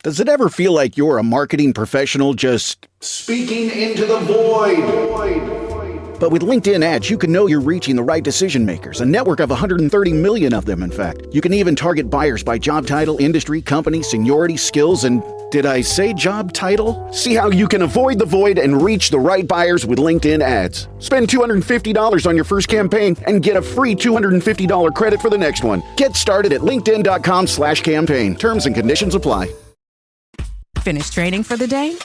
Does it ever feel like you're a marketing professional just speaking into the void? But with LinkedIn ads, you can know you're reaching the right decision makers, a network of 130 million of them, in fact. You can even target buyers by job title, industry, company, seniority, skills, and did I say job title? See how you can avoid the void and reach the right buyers with LinkedIn ads. Spend $250 on your first campaign and get a free $250 credit for the next one. Get started at linkedin.com/campaign. Terms and conditions apply. Finished training for the day?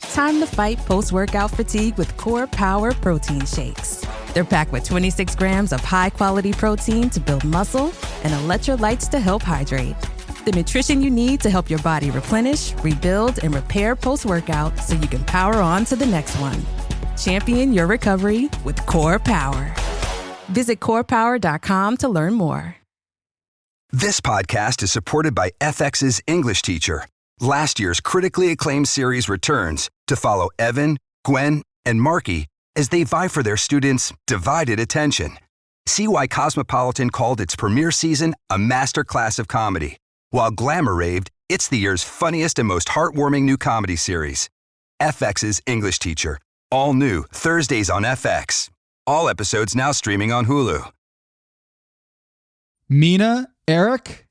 Time to fight post-workout fatigue with Core Power Protein Shakes. They're packed with 26 grams of high-quality protein to build muscle and electrolytes to help hydrate. The nutrition you need to help your body replenish, rebuild, and repair post-workout so you can power on to the next one. Champion your recovery with Core Power. Visit corepower.com to learn more. This podcast is supported by FX's English teacher. Last year's critically acclaimed series returns to follow Evan, Gwen, and Marky as they vie for their students' divided attention. See why Cosmopolitan called its premiere season a masterclass of comedy, while Glamour raved it's the year's funniest and most heartwarming new comedy series. FX's English teacher, all new Thursdays on FX. All episodes now streaming on Hulu. Mina, Eric,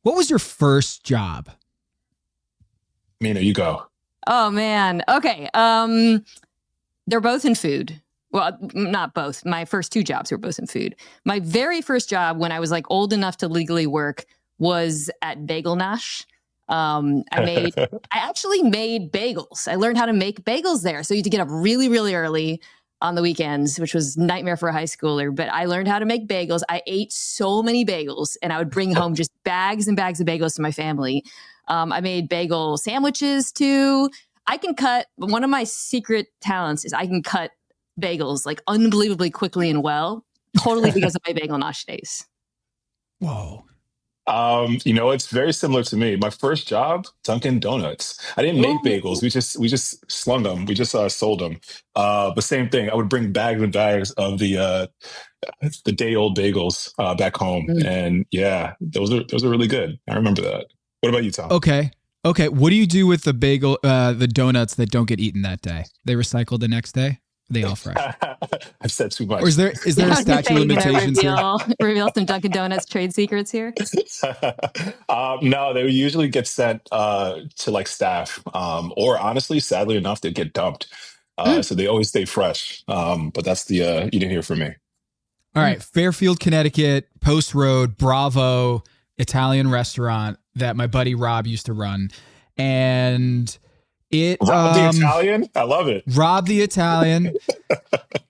what was your first job? Mina, you go. Oh, man. Okay. They're both in food. Well, not both. My first two jobs were both in food. My very first job when I was like old enough to legally work was at Bagel Nosh. I actually made bagels. I learned how to make bagels there. So you had to get up really, really early on the weekends, which was nightmare for a high schooler. But I learned how to make bagels. I ate so many bagels and I would bring home just bags and bags of bagels to my family. I made bagel sandwiches too. One of my secret talents is I can cut bagels like unbelievably quickly and well, totally because of my Bagel Nosh days. Whoa. It's very similar to me. My first job, Dunkin' Donuts. I didn't make bagels. We just slung them. We just sold them. But same thing. I would bring bags and bags of the day old bagels back home, and yeah, those are really good. I remember that. What about you, Tom? Okay. What do you do with the bagel, the donuts that don't get eaten that day? They recycled the next day? Are they all fresh? I've said too much. Or is there a statute of limitations here? Reveal some Dunkin' Donuts trade secrets here? No, they usually get sent to like staff, or honestly, sadly enough, they get dumped. So they always stay fresh. But that's the you didn't hear from me. All right, Fairfield, Connecticut, Post Road, Bravo, Italian restaurant that my buddy Rob used to run, and Rob the Italian, I love it. Rob the Italian,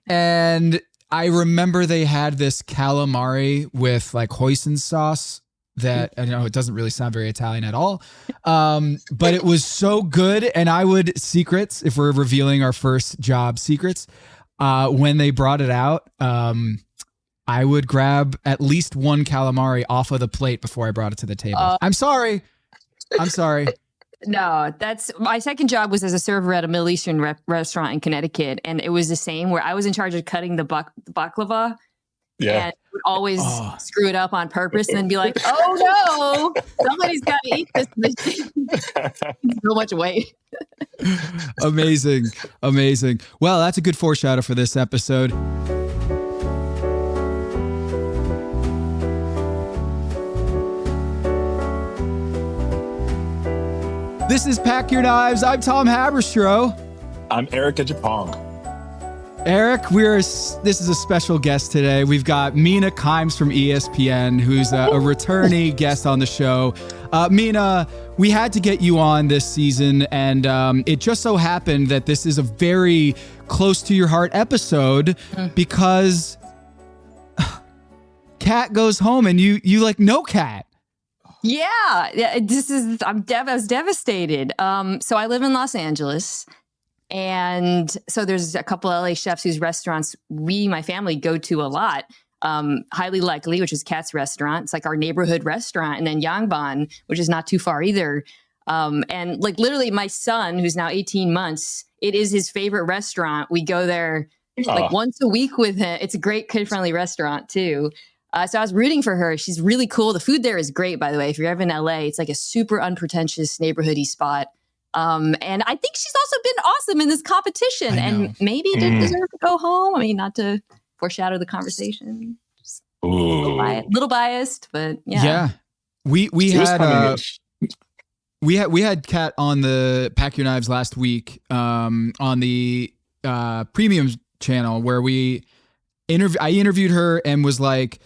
and I remember they had this calamari with like hoisin sauce that I know it doesn't really sound very Italian at all, but it was so good. And I would secrets if we're revealing our first job secrets when they brought it out. I would grab at least one calamari off of the plate before I brought it to the table. I'm sorry. No, that's my second job was as a server at a Middle Eastern restaurant in Connecticut. And it was the same where I was in charge of cutting the baklava. Yeah. And would always screw it up on purpose and then be like, oh no, somebody's got to eat this machine. So much weight. Amazing. Well, that's a good foreshadow for this episode. This is Pack Your Knives. I'm Tom Haberstroh. I'm Eric Adjepong. Eric, this is a special guest today. We've got Mina Kimes from ESPN, who's a returnee guest on the show. Mina, we had to get you on this season, and it just so happened that this is a very close to your heart episode because Kat goes home and you like no Kat. Yeah, I was devastated. So I live in Los Angeles, and so there's a couple of LA chefs whose restaurants my family go to a lot. Highly Likely, which is Kat's restaurant. It's like our neighborhood restaurant. And then Yangban, which is not too far either. And like literally my son, who's now 18 months, it is his favorite restaurant. We go there like once a week with him. It's a great kid-friendly restaurant too. So I was rooting for her. She's really cool. The food there is great, by the way. If you're ever in LA, it's like a super unpretentious neighborhoody spot. And I think she's also been awesome in this competition and maybe did deserve to go home. I mean, not to foreshadow the conversation. Just a little biased, but yeah. Yeah. We had Kat on the Pack Your Knives last week on the premium channel where I interviewed her and was like,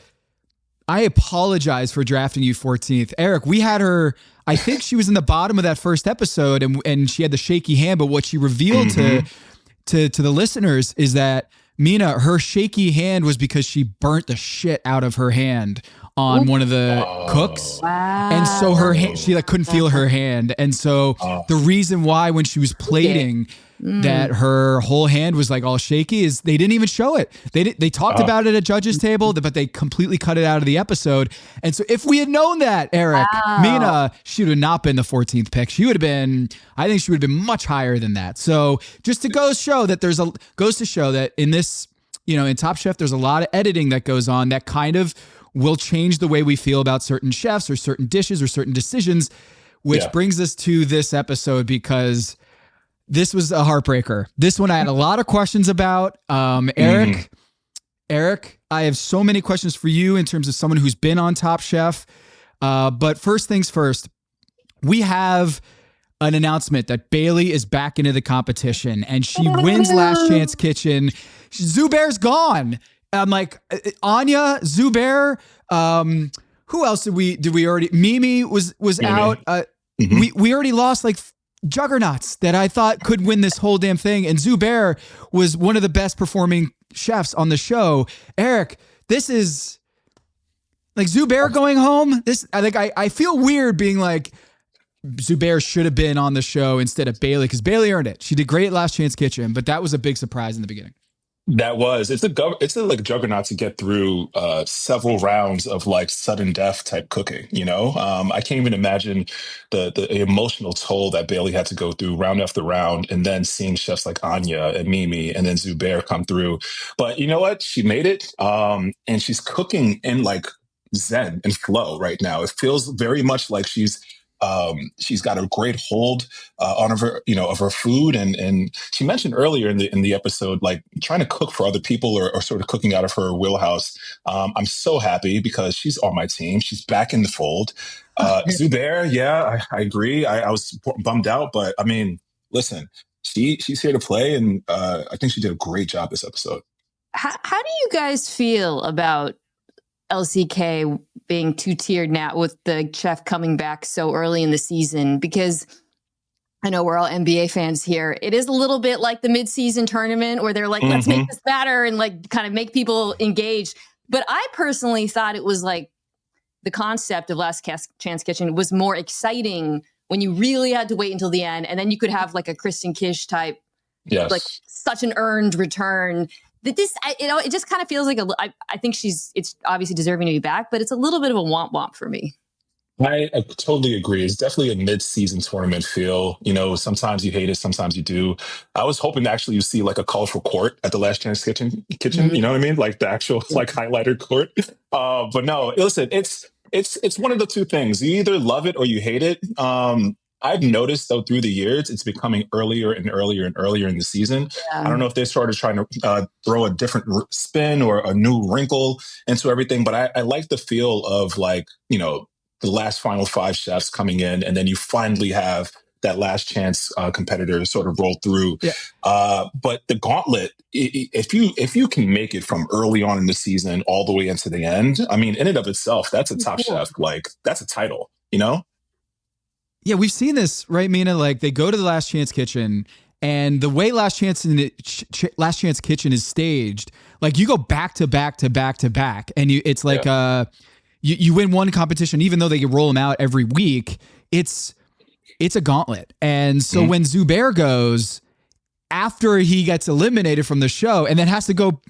I apologize for drafting you 14th. Eric, we had her, I think she was in the bottom of that first episode and she had the shaky hand, but what she revealed to the listeners is that Mina, her shaky hand was because she burnt the shit out of her hand on one of the cooks. Wow. And so her hand, she like couldn't feel her hand. And so the reason why when she was plating that her whole hand was like all shaky is they didn't even show it. They talked about it at judges table, but they completely cut it out of the episode. And so if we had known that, Eric, Mina, she would have not been the 14th pick. She would have been, I think she would have been much higher than that. So just to goes to show that in this, in Top Chef, there's a lot of editing that goes on that kind of will change the way we feel about certain chefs or certain dishes or certain decisions, which brings us to this episode because this was a heartbreaker. This one I had a lot of questions about. Eric, I have so many questions for you in terms of someone who's been on Top Chef. But first things first, we have an announcement that Bailey is back into the competition and she wins Last Chance Kitchen. Zubair's gone. I'm like, Anya, Zubair, who else did we already? Mimi was out. We already lost like juggernauts that I thought could win this whole damn thing. And Zubair was one of the best performing chefs on the show. Eric, this is like Zubair going home. I feel weird being like, Zubair should have been on the show instead of Bailey because Bailey earned it. She did great at Last Chance Kitchen, but that was a big surprise in the beginning. It's a like juggernaut to get through several rounds of like sudden death type cooking. I can't even imagine the emotional toll that Bailey had to go through round after round, and then seeing chefs like Anya and Mimi and then Zubair come through. But you know what? She made it, and she's cooking in like zen and flow right now. It feels very much like she's got a great hold on of her food, and she mentioned earlier in the episode, like trying to cook for other people or sort of cooking out of her wheelhouse. I'm so happy because she's on my team. She's back in the fold. Zubair, yeah, I agree. I was bummed out, but I mean, listen, she's here to play, and I think she did a great job this episode. How do you guys feel about LCK being two-tiered now with the chef coming back so early in the season? Because I know we're all NBA fans here. It is a little bit like the mid-season tournament where they're like, let's make this better and like kind of make people engaged. But I personally thought it was like the concept of Last Chance Kitchen was more exciting when you really had to wait until the end. And then you could have like a Kristen Kish type, like such an earned return. It just kind of feels like I think it's obviously deserving to be back, but it's a little bit of a womp for me. I totally agree. It's definitely a mid-season tournament feel. Sometimes you hate it, sometimes you do. I was hoping to actually see like a colorful court at the Last Chance Kitchen. You know what I mean? Like the actual like highlighter court. But no, listen, it's one of the two things. You either love it or you hate it. I've noticed, though, through the years, it's becoming earlier and earlier and earlier in the season. I don't know if they started trying to throw a different spin or a new wrinkle into everything, but I like the feel of like, the last final five chefs coming in, and then you finally have that last chance competitor sort of roll through. Yeah. But the gauntlet, if you can make it from early on in the season all the way into the end, I mean, in and of itself, that's a Top Chef. Like, that's a title, Yeah, we've seen this, right, Mina? Like they go to the Last Chance Kitchen, and the way Last Chance Kitchen is staged, like you go back to back to back to back, and it's like you win one competition, even though they roll them out every week. It's a gauntlet, and so when Zubair goes after he gets eliminated from the show, and then has to go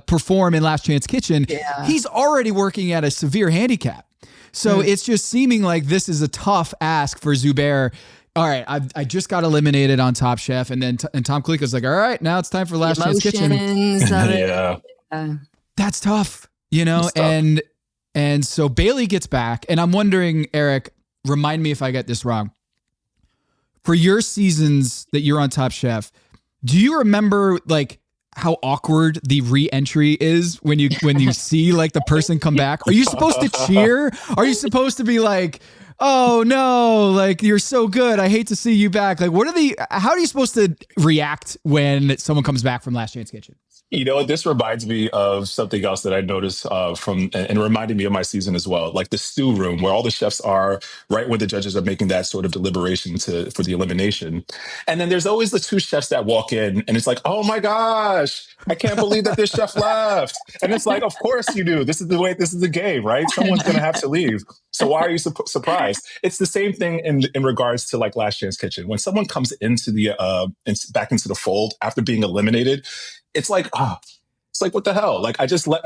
perform in Last Chance Kitchen, he's already working at a severe handicap. So it's just seeming like this is a tough ask for Zubair. All right, I just got eliminated on Top Chef, and then and Tom Kaliko's like, all right, now it's time for Last Chance Kitchen. Yeah, that's tough. you know, and so Bailey gets back, and I'm wondering, Eric, remind me if I get this wrong. For your seasons that you're on Top Chef, do you remember like how awkward the re-entry is when you see like the person come back? Are you supposed to cheer? Are you supposed to be like, oh no, like you're so good, I hate to see you back? Like how are you supposed to react when someone comes back from Last Chance Kitchen? You know, this reminds me of something else that I noticed and reminded me of my season as well, like the stew room where all the chefs are right when the judges are making that sort of deliberation for the elimination. And then there's always the two chefs that walk in and it's like, oh my gosh, I can't believe that this chef left. And it's like, of course you do. This is the game, right? Someone's going to have to leave. So why are you surprised? It's the same thing in regards to like Last Chance Kitchen. When someone comes into back into the fold after being eliminated, it's like, it's like, what the hell? Like, I just let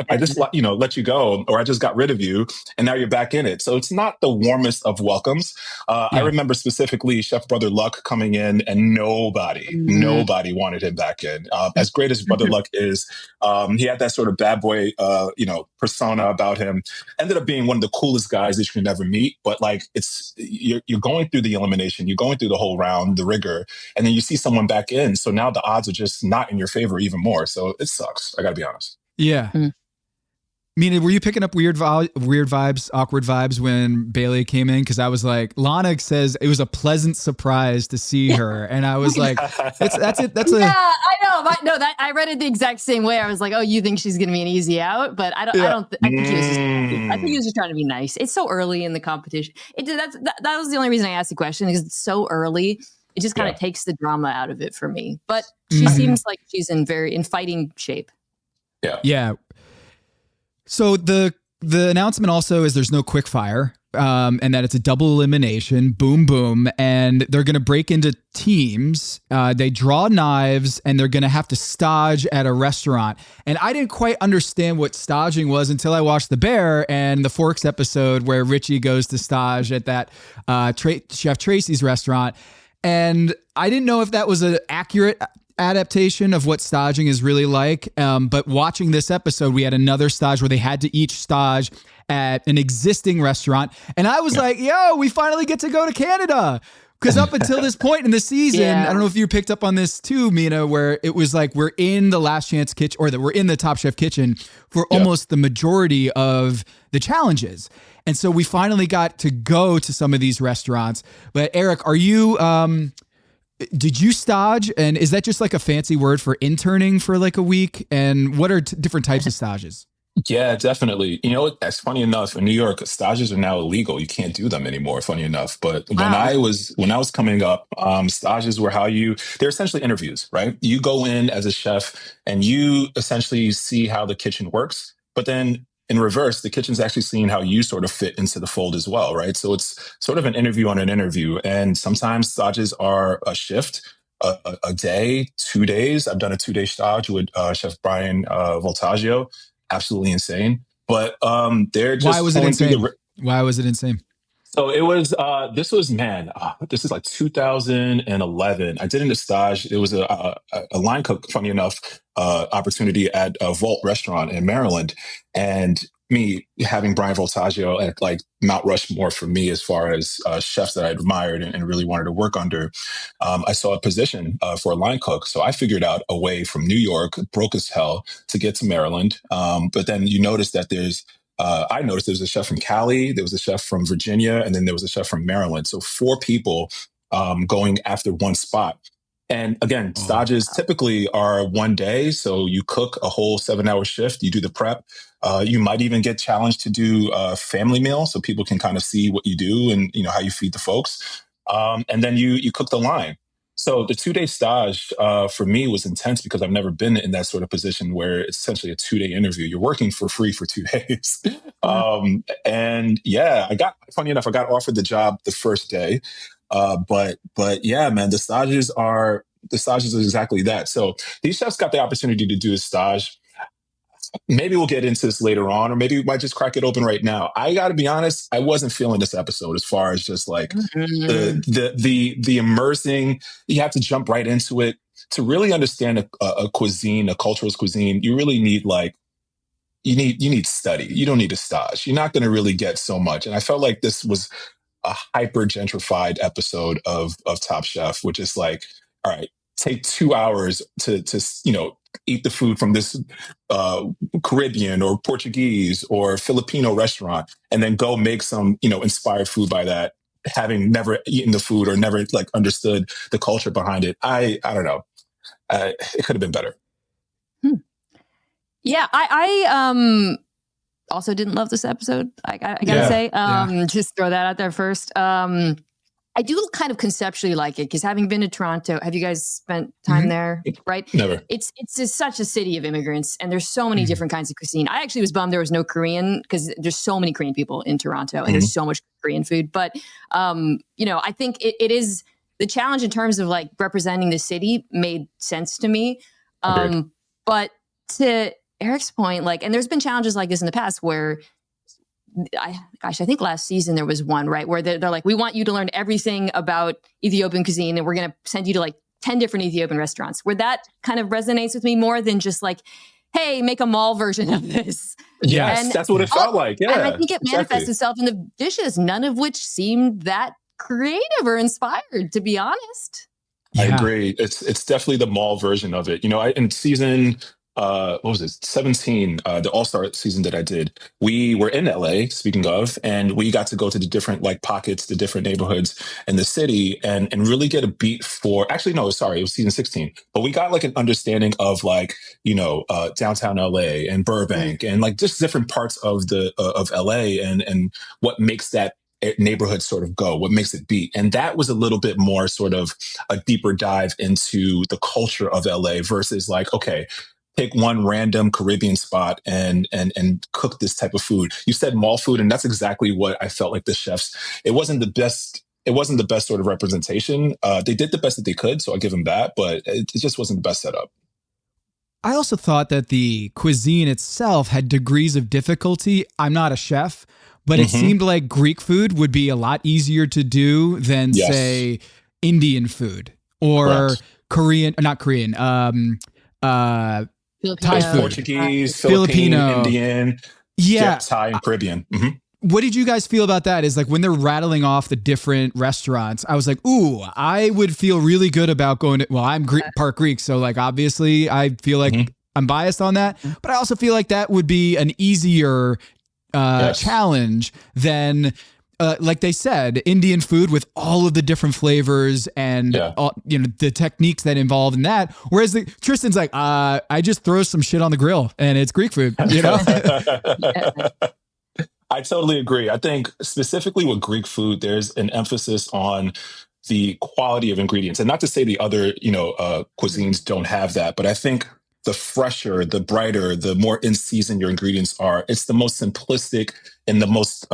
you go, or I just got rid of you, and now you're back in it. So it's not the warmest of welcomes. I remember specifically Chef Brother Luck coming in, and nobody wanted him back in. As great as Brother Luck is, he had that sort of bad boy, persona about him. Ended up being one of the coolest guys that you can ever meet. But like, you're going through the elimination, you're going through the whole round, the rigor, and then you see someone back in. So now the odds are just not in your favor even more. So it sucks. I got to be honest. Yeah. Mina, were you picking up weird vibes, awkward vibes when Bailey came in? Because I was like, Lana says it was a pleasant surprise to see her, and I was like, that's it. Yeah, I know. I read it the exact same way. I was like, oh, you think she's going to be an easy out? But I think he was just trying to be nice. It's so early in the competition. That was the only reason I asked the question, because it's so early. It just kind of takes the drama out of it for me. But she seems like she's in fighting shape. Yeah. So the announcement also is there's no quick fire, and that it's a double elimination, boom, boom, and they're going to break into teams. They draw knives, and they're going to have to stage at a restaurant. And I didn't quite understand what staging was until I watched The Bear and the Forks episode where Richie goes to stage at that Chef Tracy's restaurant. And I didn't know if that was an accurate adaptation of what staging is really like. But watching this episode, we had another stage where they had to each stage at an existing restaurant. And I was like, yo, we finally get to go to Canada. Because up until this point in the season, I don't know if you picked up on this too, Mina, where it was like we're in the Last Chance Kitchen, or that we're in the Top Chef kitchen for almost the majority of the challenges. And so we finally got to go to some of these restaurants. But Eric, are you... did you stage? And is that just like a fancy word for interning for like a week? And what are different types of stages? Yeah, definitely. You know, that's funny enough. In New York, stages are now illegal. You can't do them anymore, funny enough. But when I was coming up, stages were they're essentially interviews, right? You go in as a chef and you essentially see how the kitchen works. But then in reverse, the kitchen's actually seeing how you sort of fit into the fold as well, right? So it's sort of an interview on an interview. And sometimes stages are a shift, a day, 2 days. I've done a 2-day stage with Chef Brian Voltaggio. Absolutely insane. But they're just... Why was it insane? Why was it insane? So it was, this is like 2011. I did in a stage. It was a line cook, funny enough, opportunity at a Vault restaurant in Maryland. And me having Brian Voltaggio at like Mount Rushmore for me, as far as chefs that I admired and really wanted to work under, I saw a position for a line cook. So I figured out a way from New York, broke as hell, to get to Maryland. But then you notice that I noticed there was a chef from Cali, there was a chef from Virginia, and then there was a chef from Maryland. So 4 people going after one spot. And again, stages typically are 1 day. So you cook a whole 7-hour shift, you do the prep. You might even get challenged to do a family meal so people can kind of see what you do and how you feed the folks. And then you cook the line. So the 2-day stage for me was intense because I've never been in that sort of position where it's essentially a 2-day interview. You're working for free for 2 days. And yeah, funny enough, I got offered the job the first day. But yeah, man, the stages are exactly that. So these chefs got the opportunity to do a stage. Maybe we'll get into this later on, or maybe we might just crack it open right now. I got to be honest, I wasn't feeling this episode as far as just like the immersing. You have to jump right into it to really understand a cuisine, a cultural cuisine. You really need you need study. You don't need a stage. You're not going to really get so much. And I felt like this was a hyper gentrified episode of Top Chef, which is like, all right, take 2 hours to eat the food from this Caribbean or Portuguese or Filipino restaurant, and then go make some inspired food by that, having never eaten the food or never like understood the culture behind it. I don't know. It could have been better. Yeah, I also didn't love this episode. I gotta say, just throw that out there first. I do kind of conceptually like it because having been to Toronto, have you guys spent time there? Right? Never. It's just such a city of immigrants, and there's so many different kinds of cuisine. I actually was bummed there was no Korean because there's so many Korean people in Toronto, and there's so much Korean food. But I think it is the challenge in terms of like representing the city made sense to me. But to Eric's point, like, and there's been challenges like this in the past where I think last season there was one, right, where they're like, we want you to learn everything about Ethiopian cuisine and we're going to send you to like 10 different Ethiopian restaurants, where that kind of resonates with me more than just like, hey, make a mall version of this. Yes, and that's what it felt like. Yeah, and I think it manifests itself in the dishes, none of which seemed that creative or inspired, to be honest. I agree. It's definitely the mall version of it. In season what was it, 17, the All-Star season that I did, we were in LA, speaking of, and we got to go to the different like pockets, the different neighborhoods in the city and really get a beat for, actually, no, sorry, it was season 16, but we got like an understanding of like, downtown LA and Burbank and like just different parts of of LA and what makes that neighborhood sort of go, what makes it beat. And that was a little bit more sort of a deeper dive into the culture of LA versus like, okay, pick one random Caribbean spot and cook this type of food. You said mall food, and that's exactly what I felt like the chefs. It wasn't the best sort of representation. They did the best that they could, so I'll give them that, but it just wasn't the best setup. I also thought that the cuisine itself had degrees of difficulty. I'm not a chef, but it seemed like Greek food would be a lot easier to do than, say, Indian food or not Korean, Thai food. Portuguese, Filipino, Indian, Thai, and Caribbean. What did you guys feel about that? Is like when they're rattling off the different restaurants, I was like, ooh, I would feel really good about going to, well, I'm part Greek, so like obviously I feel like I'm biased on that, but I also feel like that would be an easier challenge than like they said, Indian food with all of the different flavors and all, the techniques that involve in that. Whereas Tristan's like, I just throw some shit on the grill and it's Greek food, I totally agree. I think specifically with Greek food, there's an emphasis on the quality of ingredients, and not to say the other, cuisines don't have that, but I think the fresher, the brighter, the more in season your ingredients are, it's the most simplistic and the most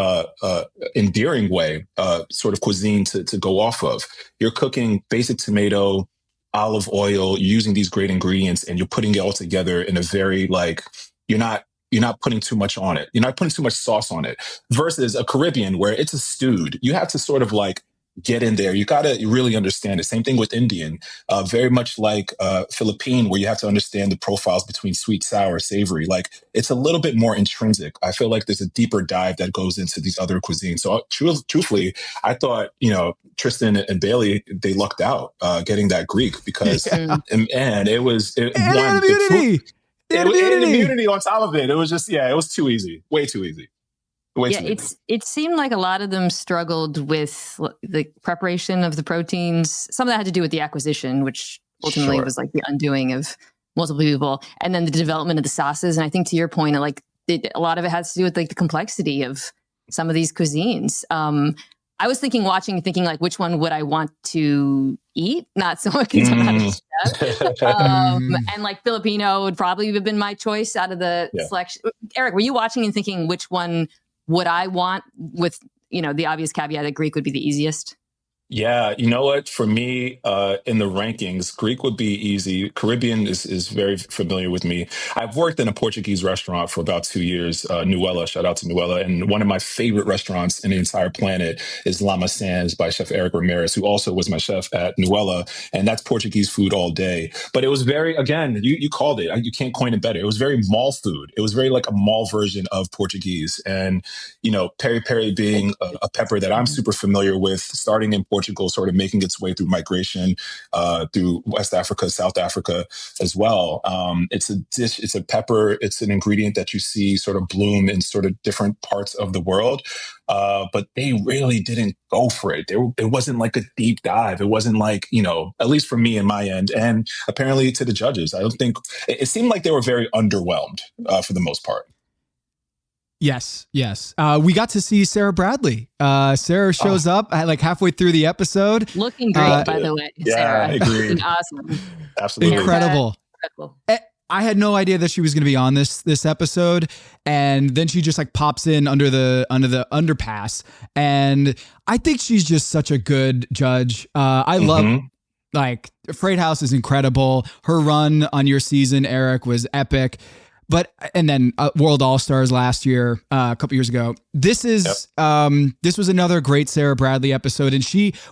endearing way, sort of cuisine to go off of. You're cooking basic tomato, olive oil, you're using these great ingredients, and you're putting it all together in a very like, you're not putting too much on it. You're not putting too much sauce on it. Versus a Caribbean where it's a stewed. You have to sort of like get in there. You got to really understand it. Same thing with Indian, very much like Philippine, where you have to understand the profiles between sweet, sour, savory. Like it's a little bit more intrinsic. I feel like there's a deeper dive that goes into these other cuisines. So truthfully, I thought, Tristan and Bailey, they lucked out getting that Greek because, and it was immunity on top of it. It was just, it was too easy. Way too easy. It seemed like a lot of them struggled with the preparation of the proteins. Some of that had to do with the acquisition, which ultimately was like the undoing of multiple people, and then the development of the sauces. And I think to your point, a lot of it has to do with like the complexity of some of these cuisines. I was thinking like, which one would I want to eat? Not so much and like Filipino would probably have been my choice out of the selection. Eric, were you watching and thinking which one would I want, with the obvious caveat that Greek would be the easiest? Yeah, you know what? For me, in the rankings, Greek would be easy. Caribbean is very familiar with me. I've worked in a Portuguese restaurant for about 2 years, Nuella. Shout out to Nuella. And one of my favorite restaurants in the entire planet is Lama Sands by Chef Eric Ramirez, who also was my chef at Nuella. And that's Portuguese food all day. But it was very, again, you called it. You can't coin it better. It was very mall food. It was very like a mall version of Portuguese. And peri peri being a pepper that I'm super familiar with, starting in Portugal, sort of making its way through migration through West Africa, South Africa as well. It's a dish, it's a pepper, it's an ingredient that you see sort of bloom in sort of different parts of the world. But they really didn't go for it. It wasn't like a deep dive. It wasn't like, at least for me and my end, and apparently to the judges, I don't think it seemed like they were very underwhelmed for the most part. Yes. We got to see Sara Bradley. Sara shows up like halfway through the episode. Looking great, by the way. Yeah, Sara. I agree. Looking awesome. Absolutely. Incredible. I had no idea that she was going to be on this episode, and then she just like pops in under the underpass, and I think she's just such a good judge. I love like Freight House is incredible. Her run on your season, Eric, was epic. And then World All-Stars last year, a couple years ago. This was another great Sara Bradley episode. And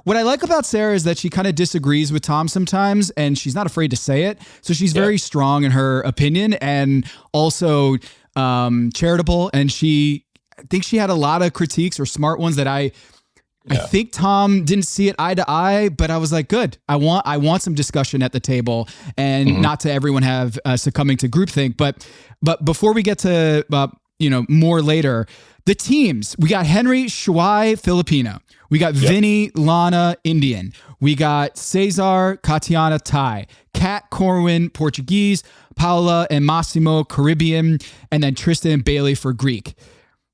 what I like about Sara is that she kind of disagrees with Tom sometimes, and she's not afraid to say it. So she's very strong in her opinion and also charitable. And I think she had a lot of critiques or smart ones that I think Tom didn't see it eye to eye, but I was like, good. I want some discussion at the table, and not to everyone have succumbing to groupthink. But before we get to more later, the teams, we got Henry Shuai Filipino, we got Vinny Lana Indian, we got Cesar Katiana Thai, Kat Corwin Portuguese, Paula and Massimo Caribbean, and then Tristan and Bailey for Greek.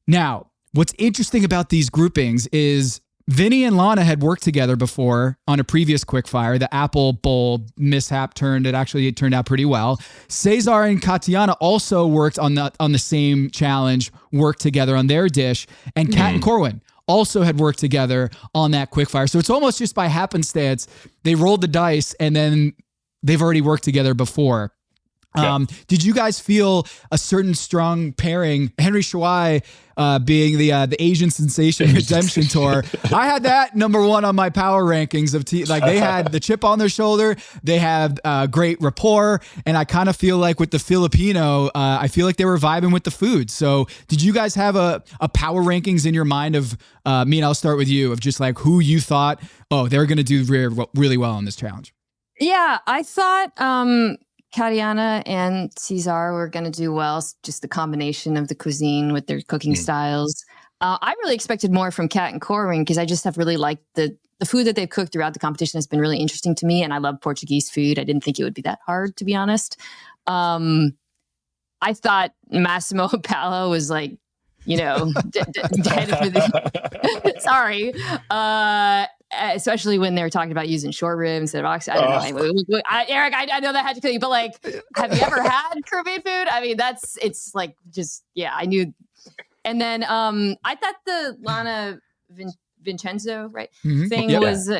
Now, what's interesting about these groupings is Vinny and Lana had worked together before on a previous quickfire. The Apple Bowl mishap turned out pretty well. Cesar and Katiana also worked on the same challenge, worked together on their dish, and Kat and Corwin also had worked together on that quickfire. So it's almost just by happenstance they rolled the dice, and then they've already worked together before. Did you guys feel a certain strong pairing? Henry Shuai being the Asian Sensation Redemption Tour. I had that number one on my power rankings of they had the chip on their shoulder. They had great rapport. And I kind of feel like with the Filipino, I feel like they were vibing with the food. So did you guys have a power rankings in your mind of, Mina, I'll start with you, of just like who you thought, they're going to do really well on this challenge? Yeah, I thought Katiana and Cesar were going to do well. Just the combination of the cuisine with their cooking styles. I really expected more from Kat and Corwin because I just have really liked the food that they've cooked throughout the competition has been really interesting to me. And I love Portuguese food. I didn't think it would be that hard, to be honest. I thought Massimo Paolo was like, dead for the sorry. Especially when they were talking about using short rib instead of ox. I don't know. Eric, I know that had to kill you, but like, have you ever had Caribbean food? I mean, it's like just, I knew. And then I thought the Lana Vincenzo thing was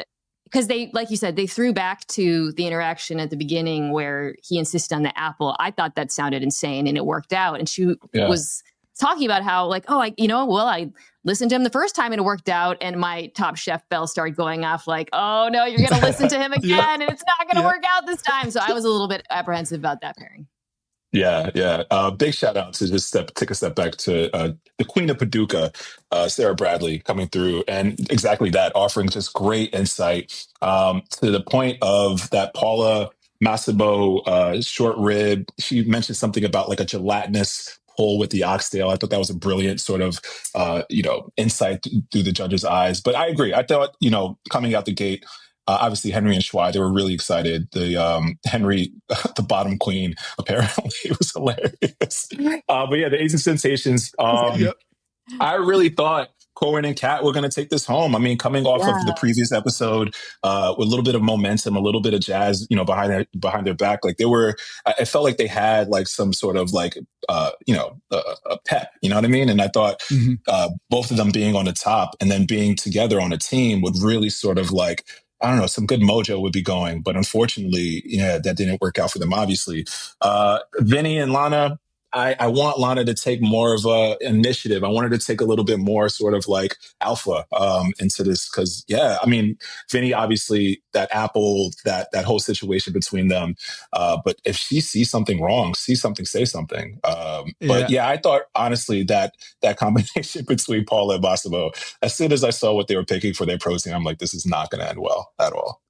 because they, like you said, they threw back to the interaction at the beginning where he insisted on the apple. I thought that sounded insane, and it worked out. And she was talking about how like, I listened to him the first time and it worked out, and my Top Chef bell started going off like, oh no, you're going to listen to him again and it's not going to work out this time. So I was a little bit apprehensive about that pairing. Yeah. Big shout out to just take a step back to the Queen of Paducah, Sara Bradley, coming through, and exactly that, offering just great insight to the point of that Paula Massimo short rib. She mentioned something about like a gelatinous pull with the oxtail. I thought that was a brilliant sort of, insight through the judge's eyes. But I agree. I thought, coming out the gate, obviously Henry and Shuai, they were really excited. The Henry, the bottom queen, apparently it was hilarious. But yeah, the Asian sensations. I really thought Corwin and Kat were going to take this home. I mean, coming off of the previous episode with a little bit of momentum, a little bit of jazz, behind their back, like I felt like they had like some sort of like, a pep, you know what I mean? And I thought both of them being on the top and then being together on a team would really sort of like, I don't know, some good mojo would be going. But unfortunately, that didn't work out for them, obviously. Vinny and Lana, I want Lana to take more of a initiative. I want her to take a little bit more sort of like alpha into this. Cause I mean, Vinny, obviously that Apple, that whole situation between them. But if she sees something wrong, say something. But I thought honestly that combination between Paula and Massimo, as soon as I saw what they were picking for their protein, I'm like, this is not going to end well at all.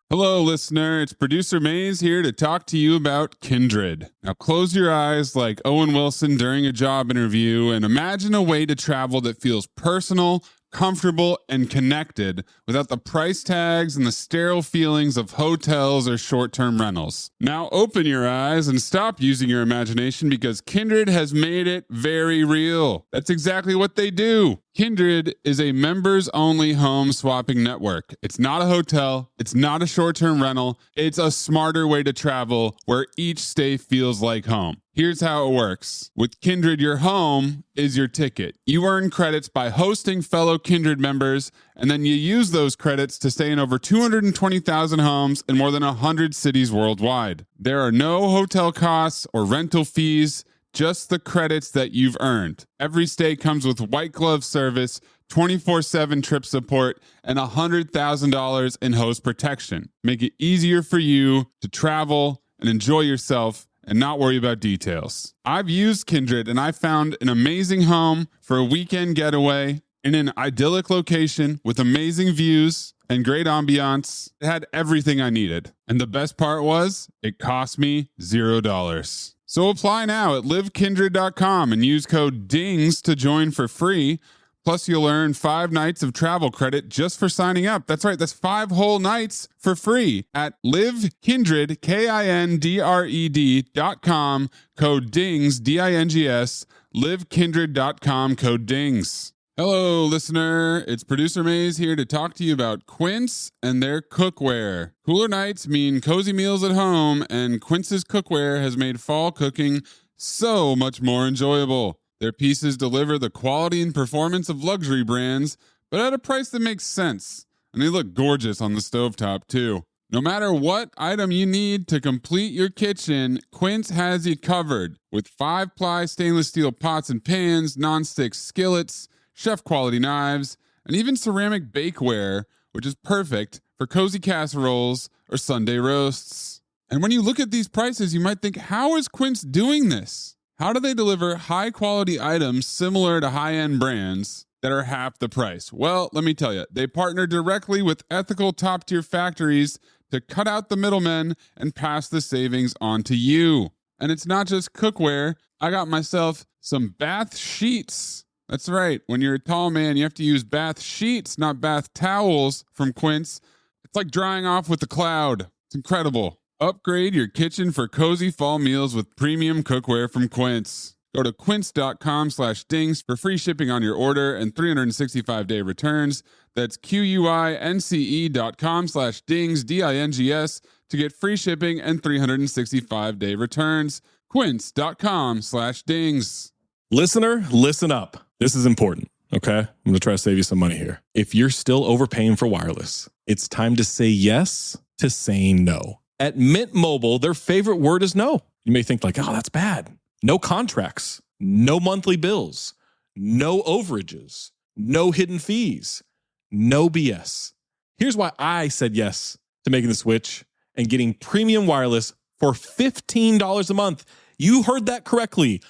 Hello, listener. It's producer Maze here to talk to you about Kindred. Now, close your eyes like Owen Wilson during a job interview and imagine a way to travel that feels personal, comfortable, and connected without the price tags and the sterile feelings of hotels or short-term rentals. Now open your eyes and stop using your imagination because Kindred has made it very real. That's exactly what they do. Kindred is a members-only home swapping network. It's not a hotel. It's not a short-term rental. It's a smarter way to travel where each stay feels like home. Here's how it works. With Kindred, your home is your ticket. You earn credits by hosting fellow Kindred members, and then you use those credits to stay in over 220,000 homes in more than 100 cities worldwide. There are no hotel costs or rental fees, just the credits that you've earned. Every stay comes with white glove service, 24/7 trip support, and $100,000 in host protection. Make it easier for you to travel and enjoy yourself and not worry about details. I've used Kindred and I found an amazing home for a weekend getaway in an idyllic location with amazing views and great ambiance. It had everything I needed. And the best part was, it cost me $0. So apply now at livekindred.com and use code DINGS to join for free. Plus, you'll earn 5 nights of travel credit just for signing up. That's right, that's 5 whole nights for free at livekindred, KINDRED.com, code DINGS, DINGS, livekindred.com, code DINGS. Hello, listener. It's producer Maze here to talk to you about Quince and their cookware. Cooler nights mean cozy meals at home, and Quince's cookware has made fall cooking so much more enjoyable. Their pieces deliver the quality and performance of luxury brands, but at a price that makes sense. And they look gorgeous on the stovetop, too. No matter what item you need to complete your kitchen, Quince has you covered. With 5-ply stainless steel pots and pans, nonstick skillets, chef-quality knives, and even ceramic bakeware, which is perfect for cozy casseroles or Sunday roasts. And when you look at these prices, you might think, how is Quince doing this? How do they deliver high-quality items similar to high-end brands that are half the price? Well, let me tell you, they partner directly with ethical top-tier factories to cut out the middlemen and pass the savings on to you. And it's not just cookware. I got myself some bath sheets. That's right. When you're a tall man, you have to use bath sheets, not bath towels from Quince. It's like drying off with a cloud. It's incredible. Upgrade your kitchen for cozy fall meals with premium cookware from Quince. Go to quince.com/dings for free shipping on your order and 365-day returns. That's QUINCE.com/dings, DINGS, to get free shipping and 365-day returns. Quince.com/dings. Listener, listen up. This is important, okay? I'm going to try to save you some money here. If you're still overpaying for wireless, it's time to say yes to saying no. At Mint Mobile, their favorite word is no. You may think like, oh, that's bad. No contracts, no monthly bills, no overages, no hidden fees, no BS. Here's why I said yes to making the switch and getting premium wireless for $15 a month. You heard that correctly.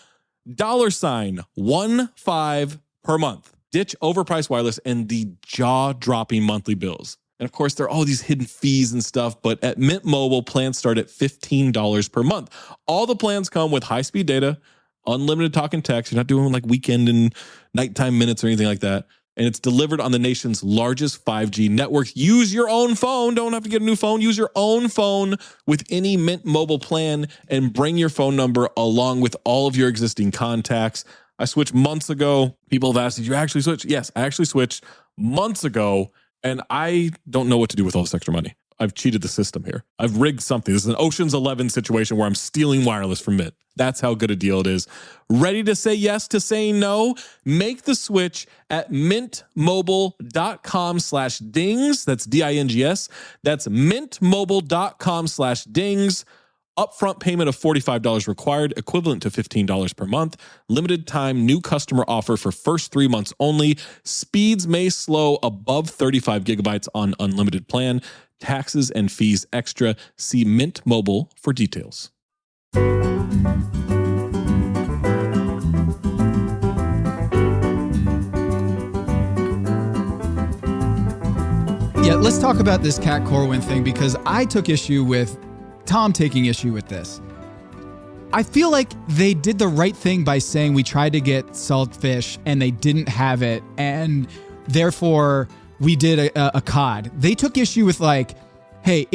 $15 per month. Ditch overpriced wireless and the jaw-dropping monthly bills. And of course, there are all these hidden fees and stuff, but at Mint Mobile, plans start at $15 per month. All the plans come with high-speed data, unlimited talk and text. You're not doing like weekend and nighttime minutes or anything like that. And it's delivered on the nation's largest 5G network. Use your own phone. Don't have to get a new phone. Use your own phone with any Mint Mobile plan and bring your phone number along with all of your existing contacts. I switched months ago. People have asked, did you actually switch? Yes, I actually switched months ago, and I don't know what to do with all this extra money. I've cheated the system here. I've rigged something. This is an Ocean's 11 situation where I'm stealing wireless from Mint. That's how good a deal it is. Ready to say yes to saying no? Make the switch at mintmobile.com/dings. That's DINGS. That's mintmobile.com/dings. Upfront payment of $45 required, equivalent to $15 per month. Limited time new customer offer for first 3 months only. Speeds may slow above 35 gigabytes on unlimited plan. Taxes and fees extra. See Mint Mobile for details. Yeah, let's talk about this Kat Corwin thing, because I took issue with Tom taking issue with this. I feel like they did the right thing by saying we tried to get salt fish and they didn't have it, and therefore we did a cod. They took issue with like, hey,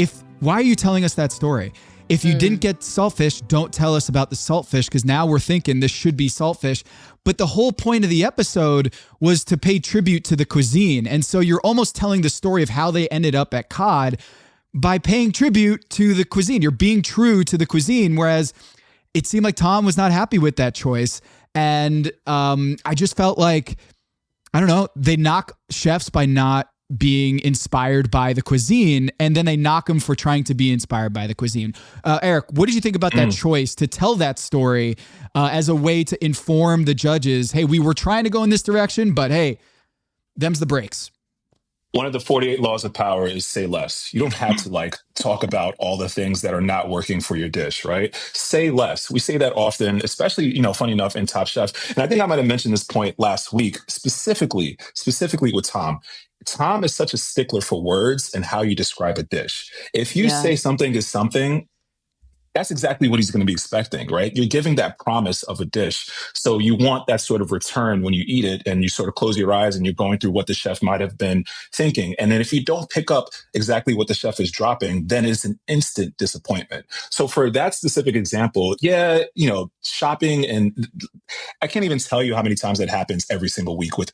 why are you telling us that story? If you didn't get saltfish, don't tell us about the saltfish, because now we're thinking this should be saltfish. But the whole point of the episode was to pay tribute to the cuisine. And so you're almost telling the story of how they ended up at cod by paying tribute to the cuisine. You're being true to the cuisine, whereas it seemed like Tom was not happy with that choice. And I just felt like, I don't know, they knock chefs by not being inspired by the cuisine, and then they knock them for trying to be inspired by the cuisine. Eric, what did you think about that choice to tell that story as a way to inform the judges? Hey, we were trying to go in this direction, but hey, them's the breaks. One of the 48 laws of power is say less. You don't have to talk about all the things that are not working for your dish, right? Say less. We say that often, especially, funny enough, in Top Chef. And I think I might have mentioned this point last week, specifically with Tom. Tom is such a stickler for words and how you describe a dish. If you say something is something, that's exactly what he's going to be expecting, right? You're giving that promise of a dish. So you want that sort of return when you eat it, and you sort of close your eyes and you're going through what the chef might have been thinking. And then if you don't pick up exactly what the chef is dropping, then it's an instant disappointment. So for that specific example, shopping, and I can't even tell you how many times that happens every single week with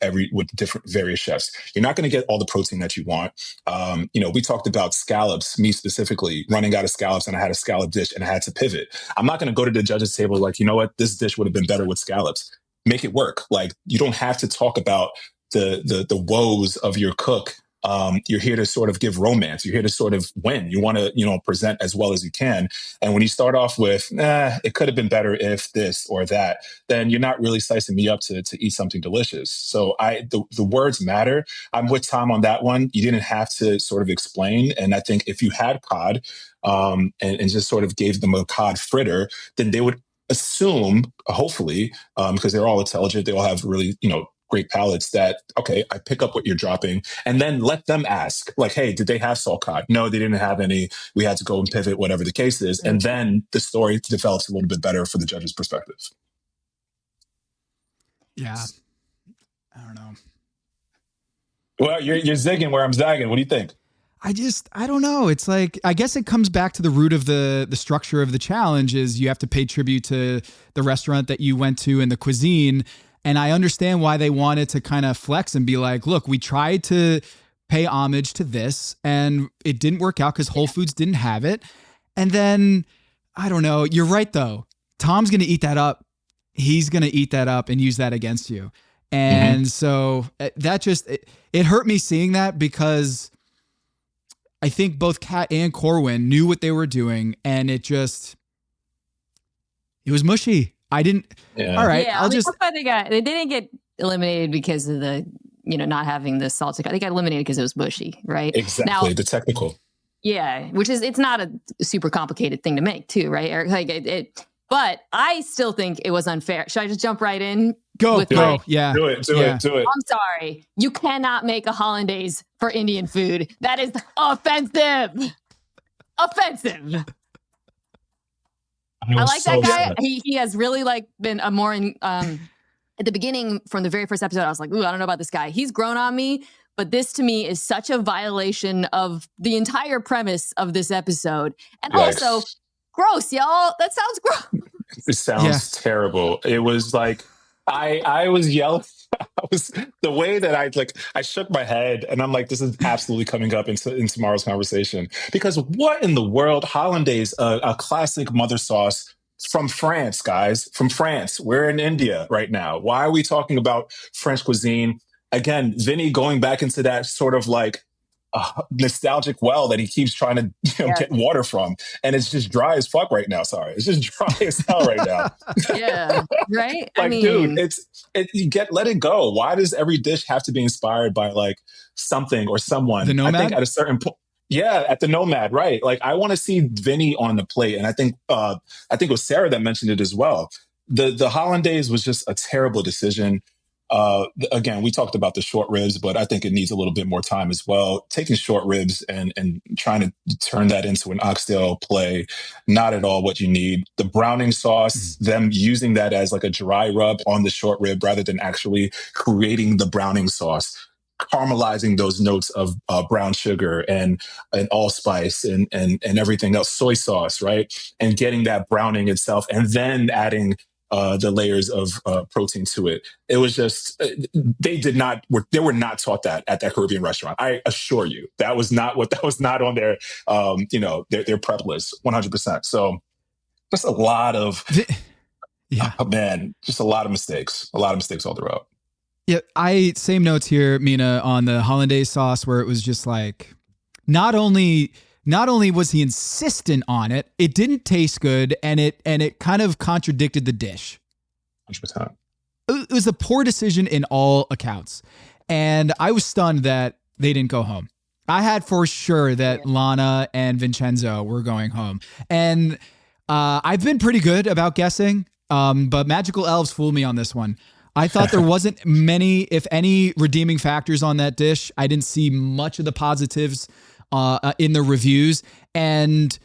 different various chefs. You're not going to get all the protein that you want. We talked about scallops, me specifically, running out of scallops, and I had a scallop dish and I had to pivot. I'm not going to go to the judges table like, you know what, this dish would have been better with scallops. Make it work. Like, you don't have to talk about the woes of your cook. You're here to sort of give romance. You're here to sort of win. You want to, present as well as you can. And when you start off with, it could have been better if this or that, then you're not really sizing me up to eat something delicious. So the words matter. I'm with Tom on that one. You didn't have to sort of explain. And I think if you had cod, and just sort of gave them a cod fritter, then they would assume, hopefully, because they're all intelligent, they all have really, great palates, that, okay, I pick up what you're dropping, and then let them ask, like, hey, did they have salt cod? No, they didn't have any. We had to go and pivot, whatever the case is. And then the story develops a little bit better for the judge's perspective. Yeah. I don't know. Well, you're zigging where I'm zagging. What do you think? I don't know. It's like, I guess it comes back to the root of the structure of the challenge is you have to pay tribute to the restaurant that you went to and the cuisine. And I understand why they wanted to kind of flex and be like, look, we tried to pay homage to this and it didn't work out because Whole Foods didn't have it. And then, I don't know. You're right, though. Tom's going to eat that up. He's going to eat that up and use that against you. And so that just, it hurt me seeing that, because I think both Kat and Corwin knew what they were doing, and it was mushy. I didn't. Yeah. All right. Yeah, that's why they didn't get eliminated because of the, not having the salt. They got eliminated because it was mushy, right? Exactly. Now, the technical. Yeah, it's not a super complicated thing to make, too, right, Eric? Like it. But I still think it was unfair. Should I just jump right in? Go. Yeah. Do it. I'm sorry. You cannot make a hollandaise for Indian food. That is offensive. Offensive. I like that guy. He has really been a more at the beginning, from the very first episode, I was like, ooh, I don't know about this guy. He's grown on me. But this to me is such a violation of the entire premise of this episode. And also, gross, y'all. That sounds gross. It sounds terrible. It was like I was yelling. I was the way that I shook my head and I'm like, this is absolutely coming up in tomorrow's conversation because what in the world? Hollandaise, a classic mother sauce from France, guys, from France. We're in India right now. Why are we talking about French cuisine? Again, Vinny going back into that sort of like nostalgic well that he keeps trying to get water from, and it's just dry as fuck right now. Sorry, it's just dry as hell right now. Yeah, right. Like, dude, you let it go. Why does every dish have to be inspired by like something or someone? The Nomad? I think at a certain point. Yeah, at the Nomad, right? Like, I want to see Vinny on the plate, and I think it was Sarah that mentioned it as well. The Hollandaise was just a terrible decision. Again, we talked about the short ribs, but I think it needs a little bit more time as well. Taking short ribs and trying to turn that into an oxtail play, not at all what you need. The browning sauce, them using that as like a dry rub on the short rib rather than actually creating the browning sauce, caramelizing those notes of brown sugar and allspice and everything else, soy sauce, right? And getting that browning itself and then adding the layers of protein to it. It was just, they were not taught that at that Caribbean restaurant. I assure you, that was not on their, their prep list, 100%. So just a lot of, just a lot of mistakes all throughout. Yeah. Same notes here, Mina, on the hollandaise sauce, where it was just like, not only was he insistent on it, it didn't taste good, and it kind of contradicted the dish. 100%. It was a poor decision in all accounts. And I was stunned that they didn't go home. I had for sure that Lana and Vincenzo were going home. And I've been pretty good about guessing, but Magical Elves fooled me on this one. I thought there wasn't many, if any, redeeming factors on that dish. I didn't see much of the positives in the reviews, and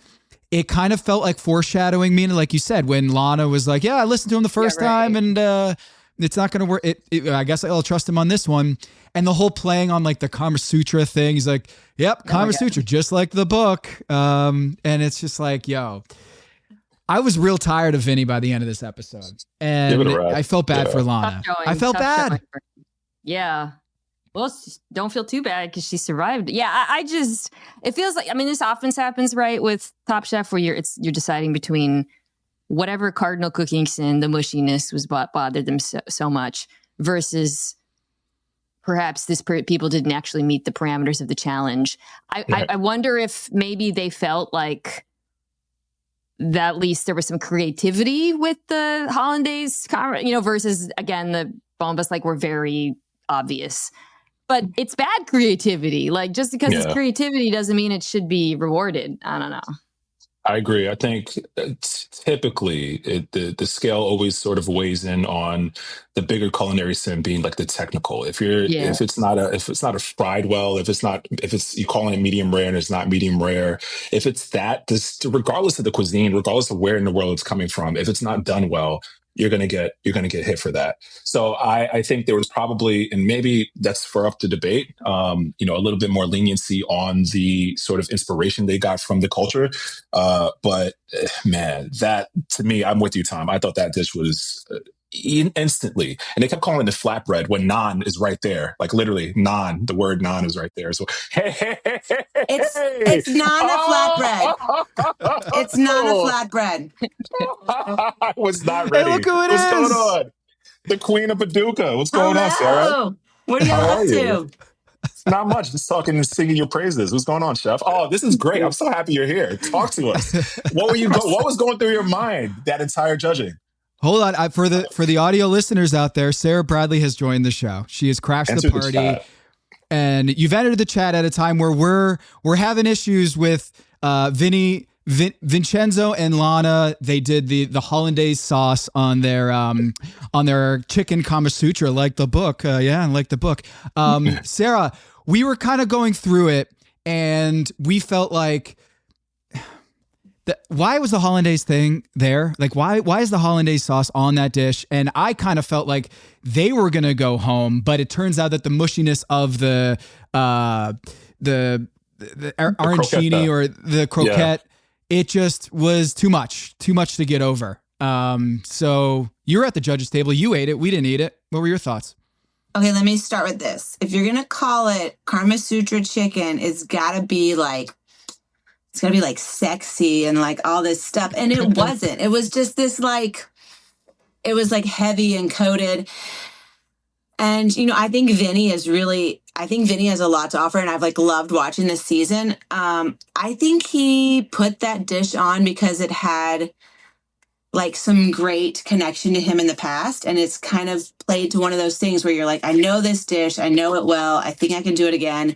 it kind of felt like foreshadowing, Mina, like you said, when Lana was like, yeah, I listened to him the first time, and it's not going to work. I guess I'll trust him on this one. And the whole playing on like the Kama Sutra thing, he's like, yep, Kama Sutra, just like the book. And it's just like, yo, I was real tired of Vinny by the end of this episode, and I felt bad for Lana. I felt bad. Yeah. Well, don't feel too bad because she survived. Yeah, it feels like, I mean, this often happens, right, with Top Chef, where you're deciding between whatever cardinal cooking sin, the mushiness was what bothered them so much, versus perhaps people didn't actually meet the parameters of the challenge. I wonder if maybe they felt like that at least there was some creativity with the hollandaise, versus, again, the bombas were very obvious. But it's bad creativity. Like, just because it's creativity doesn't mean it should be rewarded. I don't know. I agree. I think typically the scale always sort of weighs in on the bigger culinary sin being like the technical. If it's not a fried well, if it's you calling it medium rare and it's not medium rare, if it's regardless of the cuisine, regardless of where in the world it's coming from, if it's not done well, you're gonna get hit for that. So I think there was probably, and maybe that's for up to debate, a little bit more leniency on the sort of inspiration they got from the culture. But man, that, to me, I'm with you, Tom. I thought that dish was instantly, and they kept calling it flatbread when naan is right there. Like, literally, naan, the word naan is right there. So it's not a flatbread. It's not a flatbread. I was not ready. Hey, look who it is. What's going on? The Queen of Paducah. What's going on, Sarah? What are you up to? Not much. Just talking and singing your praises. What's going on, Chef? Oh, this is great. I'm so happy you're here. Talk to us. What was going through your mind that entire judging? Hold on. For the audio listeners out there, Sara Bradley has joined the show. She has crashed the party. And you've entered the chat at a time where we're having issues with Vincenzo and Lana. They did the hollandaise sauce on their chicken Kama Sutra, like the book. Like the book. Sarah, we were kind of going through it, and we felt like, why was the hollandaise thing there? Like, why is the hollandaise sauce on that dish? And I kind of felt like they were gonna go home, but it turns out that the mushiness of the arancini or the croquette, it just was too much to get over. So you were at the judges table. You ate it. We didn't eat it. What were your thoughts? Okay, let me start with this. If you're gonna call it Karma Sutra chicken, it's gotta be like sexy and like all this stuff. And it wasn't. It was just this it was like heavy and coated. And I think Vinny has a lot to offer, and I've like loved watching this season. I think he put that dish on because it had like some great connection to him in the past. And it's kind of played to one of those things where you're like, I know this dish, I know it well, I think I can do it again.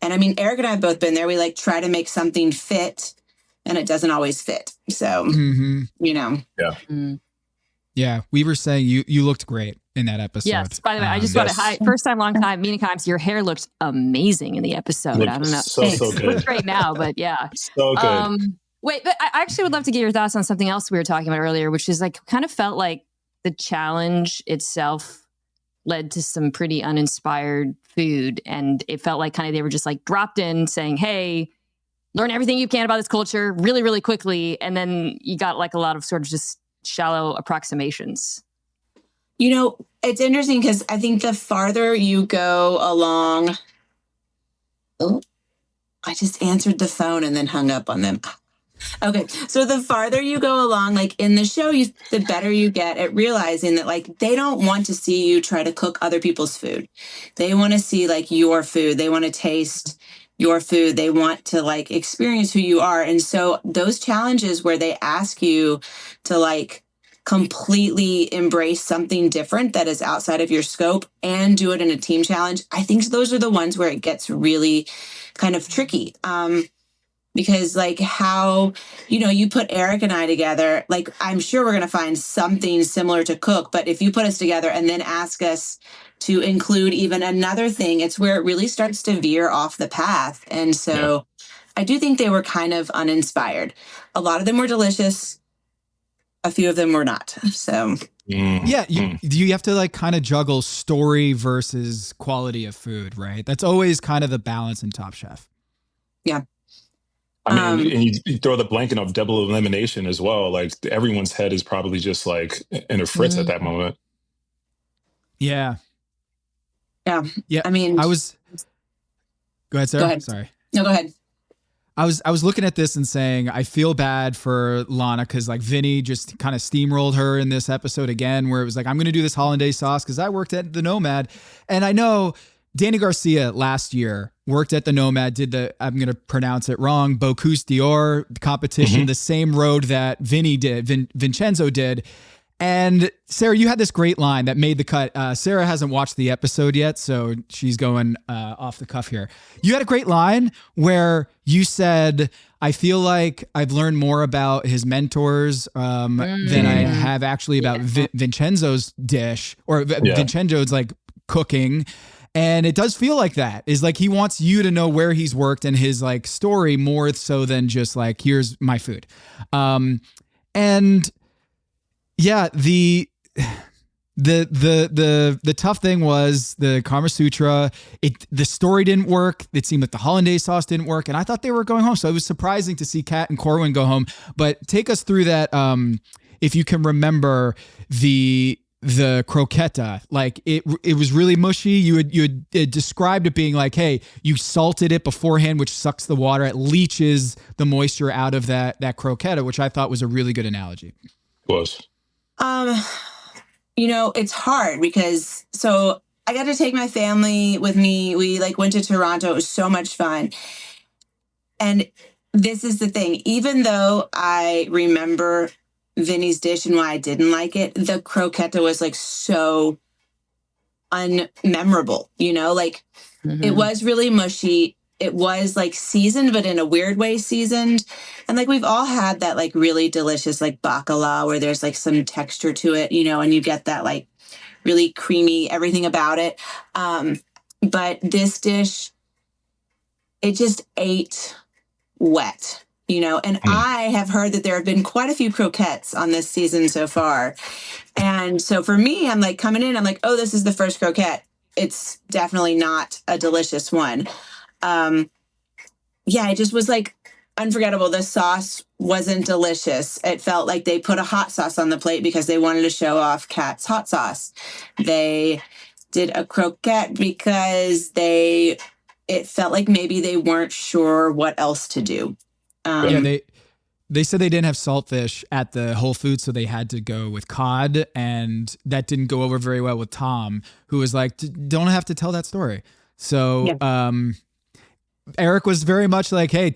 And I mean, Eric and I have both been there. We like try to make something fit and it doesn't always fit. So, Yeah. Yeah. We were saying you looked great in that episode. Yes. By the way, I just want to first time, long time, Mina Kimes, your hair looked amazing in the episode. I don't know. So good. It looks great now, but yeah. So good. Wait, but I actually would love to get your thoughts on something else we were talking about earlier, which is like kind of felt like the challenge itself led to some pretty uninspired food. And it felt like kind of they were just like dropped in saying, hey, learn everything you can about this culture really, really quickly. And then you got like a lot of sort of just shallow approximations. It's interesting because I think the farther you go along, I just answered the phone and then hung up on them. Okay, so the farther you go along, like in the show, the better you get at realizing that like they don't want to see you try to cook other people's food. They want to see like your food. They want to taste your food. They want to like experience who you are. And so those challenges where they ask you to like completely embrace something different that is outside of your scope and do it in a team challenge, I think those are the ones where it gets really kind of tricky. Because like how, you put Eric and I together, like I'm sure we're going to find something similar to cook, but if you put us together and then ask us to include even another thing, it's where it really starts to veer off the path. And so I do think they were kind of uninspired. A lot of them were delicious. A few of them were not. So yeah, you have to like kind of juggle story versus quality of food, right? That's always kind of the balance in Top Chef. Yeah. I mean, and you throw the blanket of double elimination as well. Like everyone's head is probably just like in a fritz at that moment. Yeah. Yeah. Yeah. I mean, go ahead, Sarah. Go ahead. Sorry. No, go ahead. I was looking at this and saying, I feel bad for Lana because like Vinny just kind of steamrolled her in this episode again, where it was like, I'm going to do this hollandaise sauce because I worked at the Nomad. And I know Danny Garcia last year worked at the Nomad, did I'm going to pronounce it wrong, Bocuse d'Or competition, the same road that Vinny did, Vincenzo did. And Sarah, you had this great line that made the cut. Sarah hasn't watched the episode yet, so she's going off the cuff here. You had a great line where you said, I feel like I've learned more about his mentors than I have actually about Vincenzo's dish or Vincenzo's like cooking. And it does feel like that. Is like he wants you to know where he's worked and his like story more so than just like, here's my food. And yeah, the tough thing was the Kama Sutra. The story didn't work. It seemed like the hollandaise sauce didn't work, and I thought they were going home. So it was surprising to see Kat and Corwin go home. But take us through that, if you can remember the croqueta. Like it was really mushy. You had described it being like, hey, you salted it beforehand, which sucks the water. It leaches the moisture out of that croqueta, which I thought was a really good analogy. It was. It's hard because so I got to take my family with me. We like went to Toronto. It was so much fun. And this is the thing, even though I remember Vinny's dish and why I didn't like it, the croqueta was like so unmemorable, it was really mushy. It was like seasoned, but in a weird way seasoned. And like, we've all had that like really delicious, like bacala where there's like some texture to it, and you get that like really creamy, everything about it. But this dish, it just ate wet, and I have heard that there have been quite a few croquettes on this season so far. And so for me, I'm like coming in, I'm like, oh, this is the first croquette. It's definitely not a delicious one. It just was like unforgettable. The sauce wasn't delicious. It felt like they put a hot sauce on the plate because they wanted to show off Kat's hot sauce. They did a croquette because it felt like maybe they weren't sure what else to do. They said they didn't have saltfish at the Whole Foods, so they had to go with cod, and that didn't go over very well with Tom, who was like, don't have to tell that story. So Eric was very much like, hey,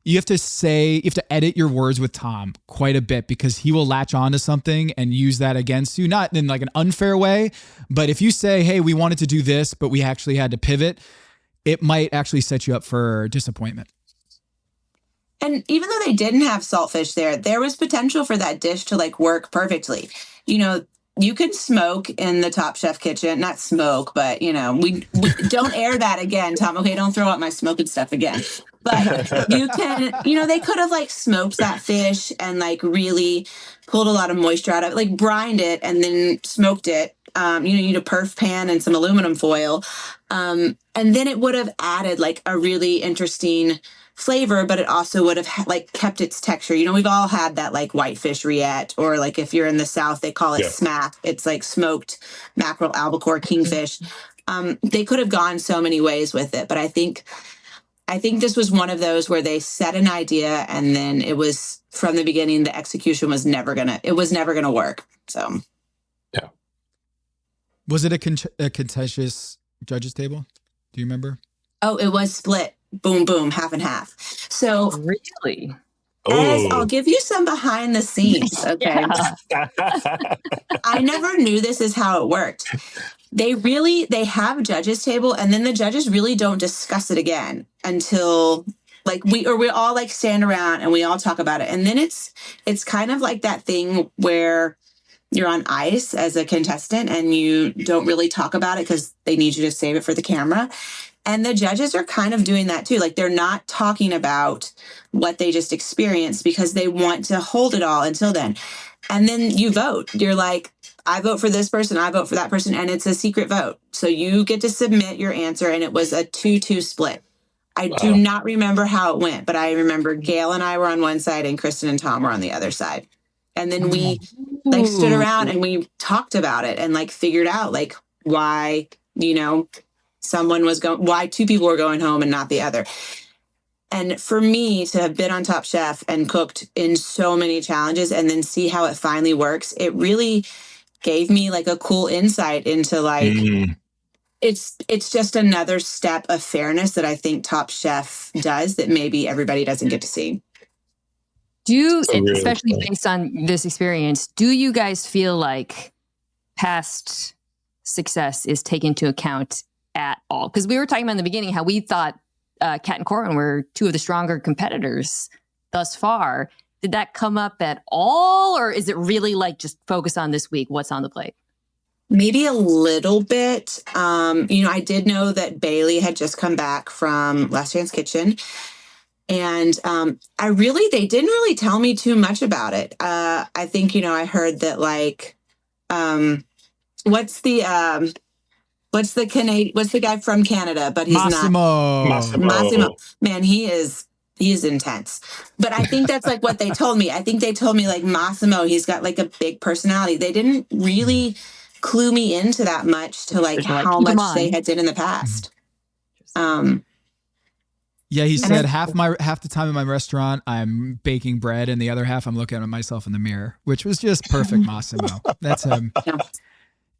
you have to edit your words with Tom quite a bit because he will latch onto something and use that against you, not in like an unfair way, but if you say, hey, we wanted to do this, but we actually had to pivot, it might actually set you up for disappointment. And even though they didn't have saltfish there was potential for that dish to like work perfectly. You know, you could smoke in the Top Chef kitchen, not smoke, but we don't air that again, Tom. Okay, don't throw out my smoking stuff again. But you can, they could have like smoked that fish and like really pulled a lot of moisture out of it, like brined it and then smoked it. You need a perf pan and some aluminum foil. And then it would have added like a really interesting flavor, but it also would have like kept its texture. We've all had that like whitefish rillette, or like if you're in the South, they call it smack. It's like smoked mackerel, albacore, kingfish. They could have gone so many ways with it, but I think this was one of those where they set an idea and then it was from the beginning, the execution was never gonna work. So, yeah. Was it a contentious judges table? Do you remember? Oh, it was split. Boom, boom, half and half. So really, I'll give you some behind the scenes. Okay. I never knew this is how it worked. They have a judges table and then the judges really don't discuss it again until like we all like stand around and we all talk about it. And then it's kind of like that thing where you're on ice as a contestant and you don't really talk about it because they need you to save it for the camera. And the judges are kind of doing that too. Like they're not talking about what they just experienced because they want to hold it all until then. And then you vote. You're like, I vote for this person, I vote for that person, and it's a secret vote. So you get to submit your answer, and it was a 2-2 split. I do not remember how it went, but I remember Gail and I were on one side and Kristen and Tom were on the other side. And then we like stood around and we talked about it and like figured out like why, why two people were going home and not the other. And for me to have been on Top Chef and cooked in so many challenges and then see how it finally works, it really gave me like a cool insight into like, it's just another step of fairness that I think Top Chef does that maybe everybody doesn't get to see. Especially based on this experience, do you guys feel like past success is taken into account at all? Because we were talking about in the beginning how we thought Kat and Corin were two of the stronger competitors thus far. Did that come up at all? Or is it really like just focus on this week? What's on the plate? Maybe a little bit. I did know that Bailey had just come back from Last Chance Kitchen. And they didn't really tell me too much about it. I think, I heard that like, what's the guy from Canada, but he's Massimo. Man, he is intense. But I think that's like what they told me. I think they told me like Massimo, he's got like a big personality. They didn't really clue me into that much to like how much they had did in the past. Yeah, he said half the time in my restaurant I'm baking bread and the other half I'm looking at myself in the mirror, which was just perfect Massimo. That's him.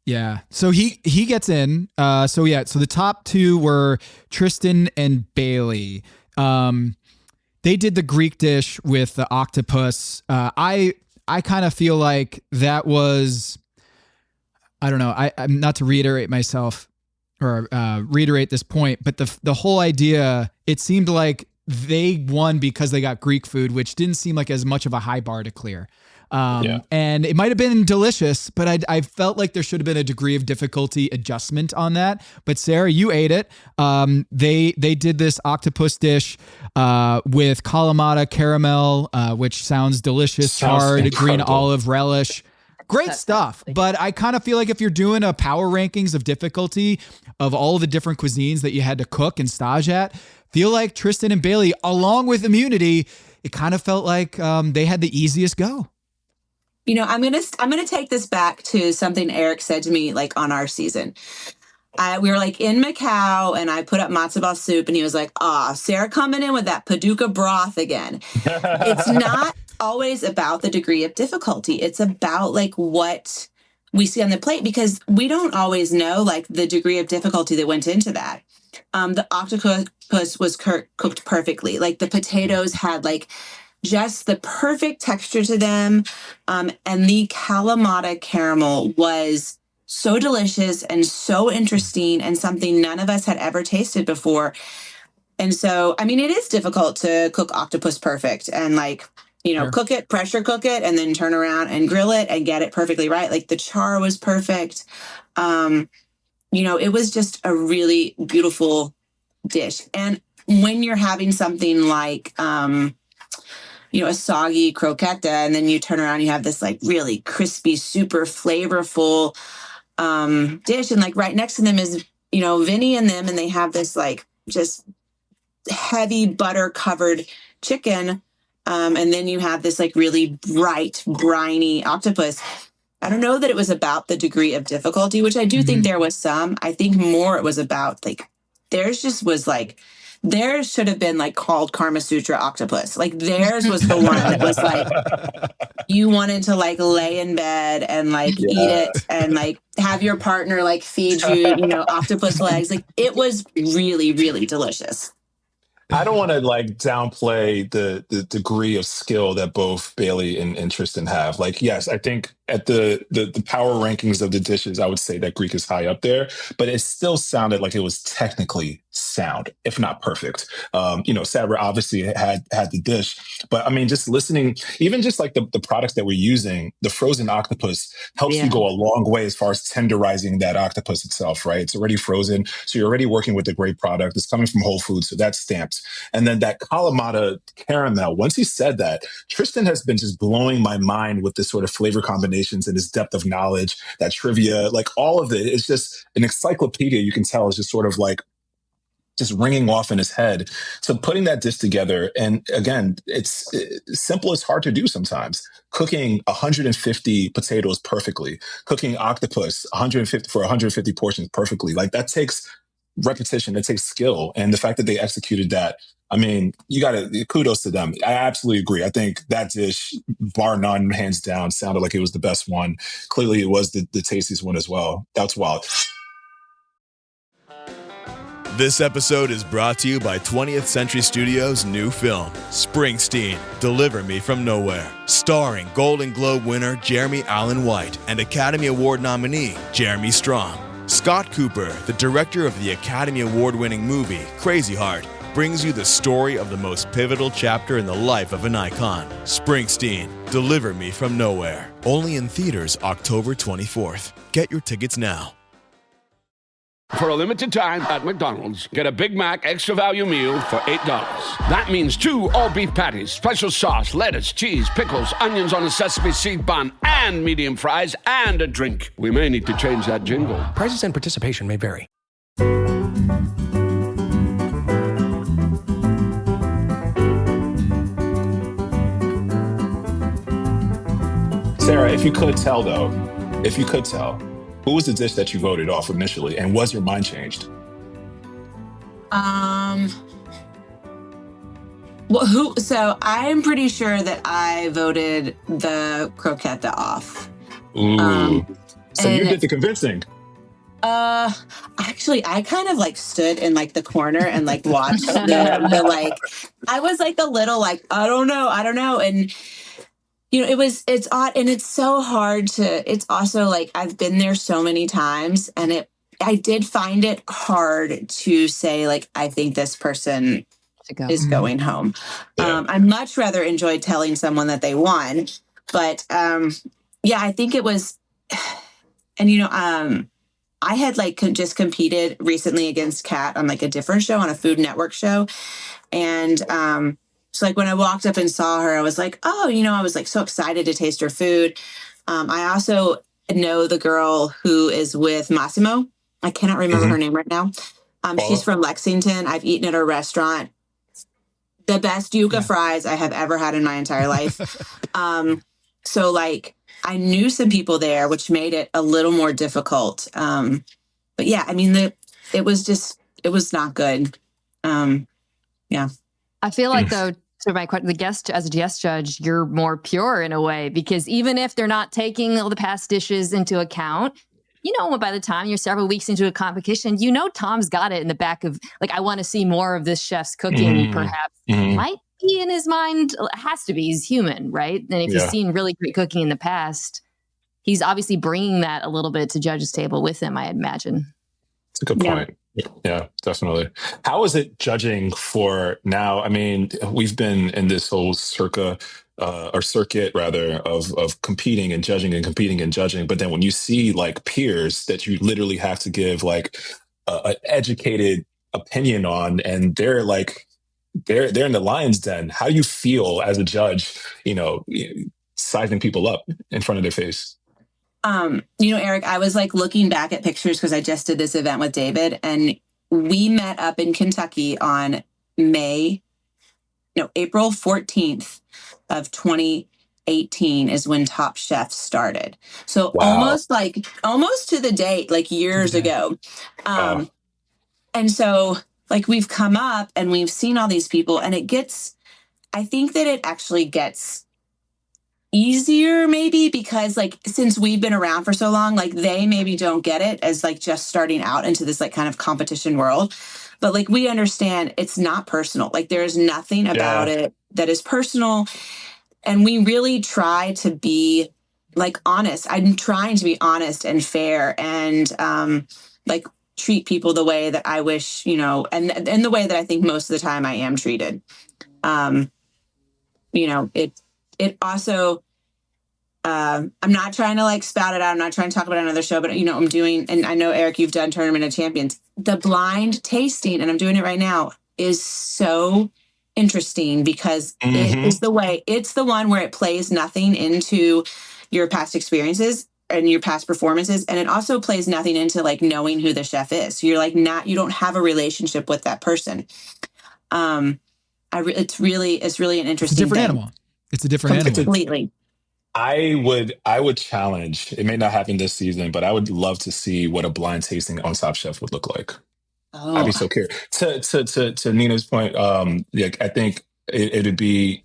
Yeah. So he gets in. So the top two were Tristan and Bailey. They did the Greek dish with the octopus. I kind of feel like that was, I don't know, I'm not to reiterate myself or reiterate this point, but the whole idea, it seemed like they won because they got Greek food, which didn't seem like as much of a high bar to clear. And it might have been delicious, but I felt like there should have been a degree of difficulty adjustment on that. But Sarah, you ate it. They did this octopus dish with Kalamata caramel, which sounds delicious, charred green olive relish. Great stuff. But I kind of feel like if you're doing a power rankings of difficulty of all the different cuisines that you had to cook and stage at, feel like Tristan and Bailey, along with immunity, it kind of felt like they had the easiest go. You know, I'm gonna take this back to something Eric said to me like on our season. We were like in Macau and I put up matzo ball soup and he was like, Sarah coming in with that Paducah broth again. It's not always about the degree of difficulty. It's about like what we see on the plate, because we don't always know like the degree of difficulty that went into that. The octopus was cooked perfectly. Like the potatoes had like just the perfect texture to them. And the Kalamata caramel was so delicious and so interesting and something none of us had ever tasted before. And so, I mean, it is difficult to cook octopus perfect and like, you know, cook it, pressure cook it, and then turn around and grill it and get it perfectly right. Like the char was perfect. You know, it was just a really beautiful dish. And when you're having something like, you know, a soggy croqueta, and then you turn around, you have this like really crispy, super flavorful dish, and like right next to them is, you know, Vinny and them, and they have this like just heavy butter covered chicken, and then you have this like really bright briny octopus. I don't know that it was about the degree of difficulty, which I do think there was some. I think more it was about like theirs should have been like called Karma Sutra octopus. Like theirs was the one that was like, you wanted to like lay in bed and like eat it and like have your partner like feed you, you know, octopus legs. Like it was really, really delicious. I don't want to like downplay the degree of skill that both Bailey and Tristan have. Like, yes, I think at the power rankings of the dishes, I would say that Greek is high up there, but it still sounded like it was technically sound, if not perfect. You know, Sabra obviously had the dish, but I mean, just listening, even just like the products that we're using, the frozen octopus helps you go a long way as far as tenderizing that octopus itself, right? It's already frozen, so you're already working with a great product. It's coming from Whole Foods, so that's stamped. And then that Kalamata caramel, once he said that, Tristan has been just blowing my mind with this sort of flavor combinations and his depth of knowledge, that trivia, like all of it. It's just an encyclopedia, you can tell, is just sort of like just ringing off in his head. So putting that dish together, and again, it's simple as hard to do sometimes. Cooking 150 potatoes perfectly, cooking octopus 150 for 150 portions perfectly, like that takes repetition, it takes skill. And the fact that they executed that, I mean, you got to kudos to them. I absolutely agree. I think that dish, bar none, hands down, sounded like it was the best one. Clearly, it was the tastiest one as well. That's wild. This episode is brought to you by 20th Century Studios' new film, Springsteen, Deliver Me From Nowhere, starring Golden Globe winner Jeremy Allen White and Academy Award nominee Jeremy Strong. Scott Cooper, the director of the Academy Award-winning movie Crazy Heart, brings you the story of the most pivotal chapter in the life of an icon. Springsteen, Deliver Me From Nowhere. Only in theaters October 24th. Get your tickets now. For a limited time at McDonald's, get a Big Mac Extra Value Meal for $8. That means 2 all-beef patties, special sauce, lettuce, cheese, pickles, onions on a sesame seed bun, and medium fries, and a drink. We may need to change that jingle. Prices and participation may vary. Sarah, if you could tell, who was the dish that you voted off initially, and was your mind changed? Well, so I'm pretty sure that I voted the croqueta off. Ooh. So you did the convincing. Actually, I kind of like stood in like the corner and like watched the like, I was like a little like, I don't know. And you know, it's odd, and it's so hard it's also like, I've been there so many times, and I did find it hard to say, like, I think this person is going home. Yeah. I much rather enjoyed telling someone that they won, but yeah, I think it was, and you know, I had like just competed recently against Kat on like a different show, on a Food Network show, and so like when I walked up and saw her, I was like, oh, you know, I was like so excited to taste her food. I also know the girl who is with Massimo. I cannot remember her name right now. She's from Lexington. I've eaten at her restaurant. The best yuca fries I have ever had in my entire life. So like I knew some people there, which made it a little more difficult. But yeah, I mean, it was not good. Yeah. I feel like though, to my question, as a guest judge, you're more pure in a way, because even if they're not taking all the past dishes into account, you know, by the time you're several weeks into a competition, you know, Tom's got it in the back of like, I want to see more of this chef's cooking, perhaps. Might be in his mind. It has to be. He's human, right? And if he's seen really great cooking in the past, he's obviously bringing that a little bit to judge's table with him, I imagine. That's a good point. Yeah, definitely. How is it judging for now? I mean, we've been in this whole circuit rather of competing and judging and competing and judging. But then when you see like peers that you literally have to give like an educated opinion on, and they're like, they're in the lion's den. How do you feel as a judge, you know, sizing people up in front of their face? You know, Eric, I was like looking back at pictures because I just did this event with David, and we met up in Kentucky on April 14th of 2018 is when Top Chef started. So almost to the date, like years ago. And so like we've come up and we've seen all these people, and I think that it actually gets easier maybe because like since we've been around for so long, like they maybe don't get it as like just starting out into this like kind of competition world, but like we understand it's not personal. Like there's nothing about it that is personal, and we really try to be like honest. I'm trying to be honest and fair, and like treat people the way that I wish, you know, and the way that I think most of the time I am treated. You know, it also, I'm not trying to like spout it out. I'm not trying to talk about another show, but you know, I'm doing, and I know Eric, you've done Tournament of Champions. The blind tasting, and I'm doing it right now, is so interesting because it's the one where it plays nothing into your past experiences and your past performances. And it also plays nothing into like knowing who the chef is. So you're like you don't have a relationship with that person. It's really an interesting It's a different animal. It's a different animal. Completely. I would challenge, it may not happen this season, but I would love to see what a blind tasting on Top Chef would look like. I'd be so curious. To Nina's point, I think it'd be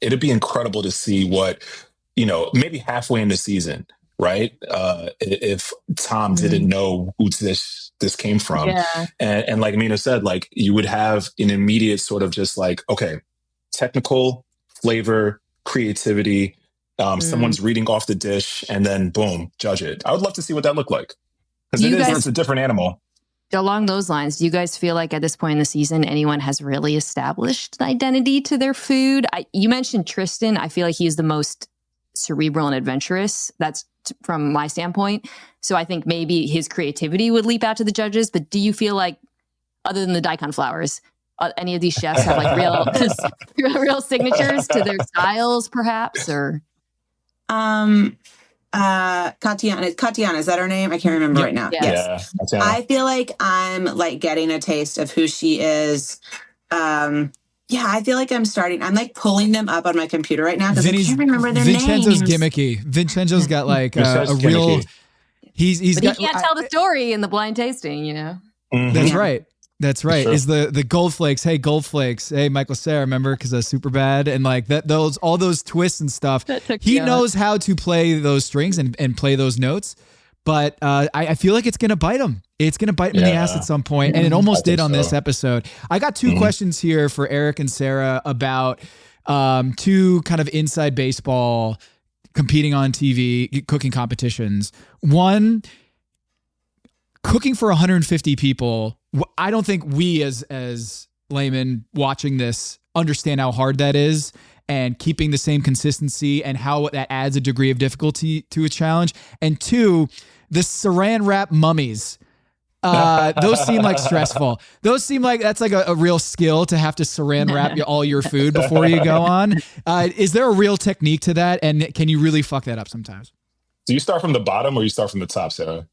incredible to see what, you know, maybe halfway in the season, right? If Tom didn't know who this came from. And like Mina said, like you would have an immediate sort of just like, okay, technical, flavor, creativity, someone's reading off the dish, and then boom, judge it. I would love to see what that looked like. Because it's a different animal. Along those lines, do you guys feel like at this point in the season, anyone has really established an identity to their food? You mentioned Tristan. I feel like he's the most cerebral and adventurous. That's from my standpoint. So I think maybe his creativity would leap out to the judges. But do you feel like, other than the daikon flowers, any of these chefs have like real signatures to their styles, perhaps? Or Katiana, is that her name? I can't remember right now. Yes. Yeah, I feel like I'm like getting a taste of who she is. I feel like I'm like pulling them up on my computer right now because I can't remember their Vincenzo's names. gimmicky. Vincenzo's got like a real. He can't tell the story in the blind tasting, you know. That's right. That's right. Sure. Is the gold flakes? Hey, gold flakes. Hey, Michael Cera, remember? Because that's super bad, and like that. All those twists and stuff. He knows how to play those strings and play those notes. But I feel like it's gonna bite him. It's gonna bite him in the ass at some point, and it almost did on this episode. I got two questions here for Eric and Sara about two kind of inside baseball competing on TV cooking competitions. One, cooking for 150 people. I don't think we as laymen watching this understand how hard that is, and keeping the same consistency and how that adds a degree of difficulty to a challenge. And two, the saran wrap mummies. Those seem like stressful. Those seem like that's like a real skill to have to saran wrap all your food before you go on. Is there a real technique to that? And can you really fuck that up sometimes? Do you start from the bottom or you start from the top, Sarah?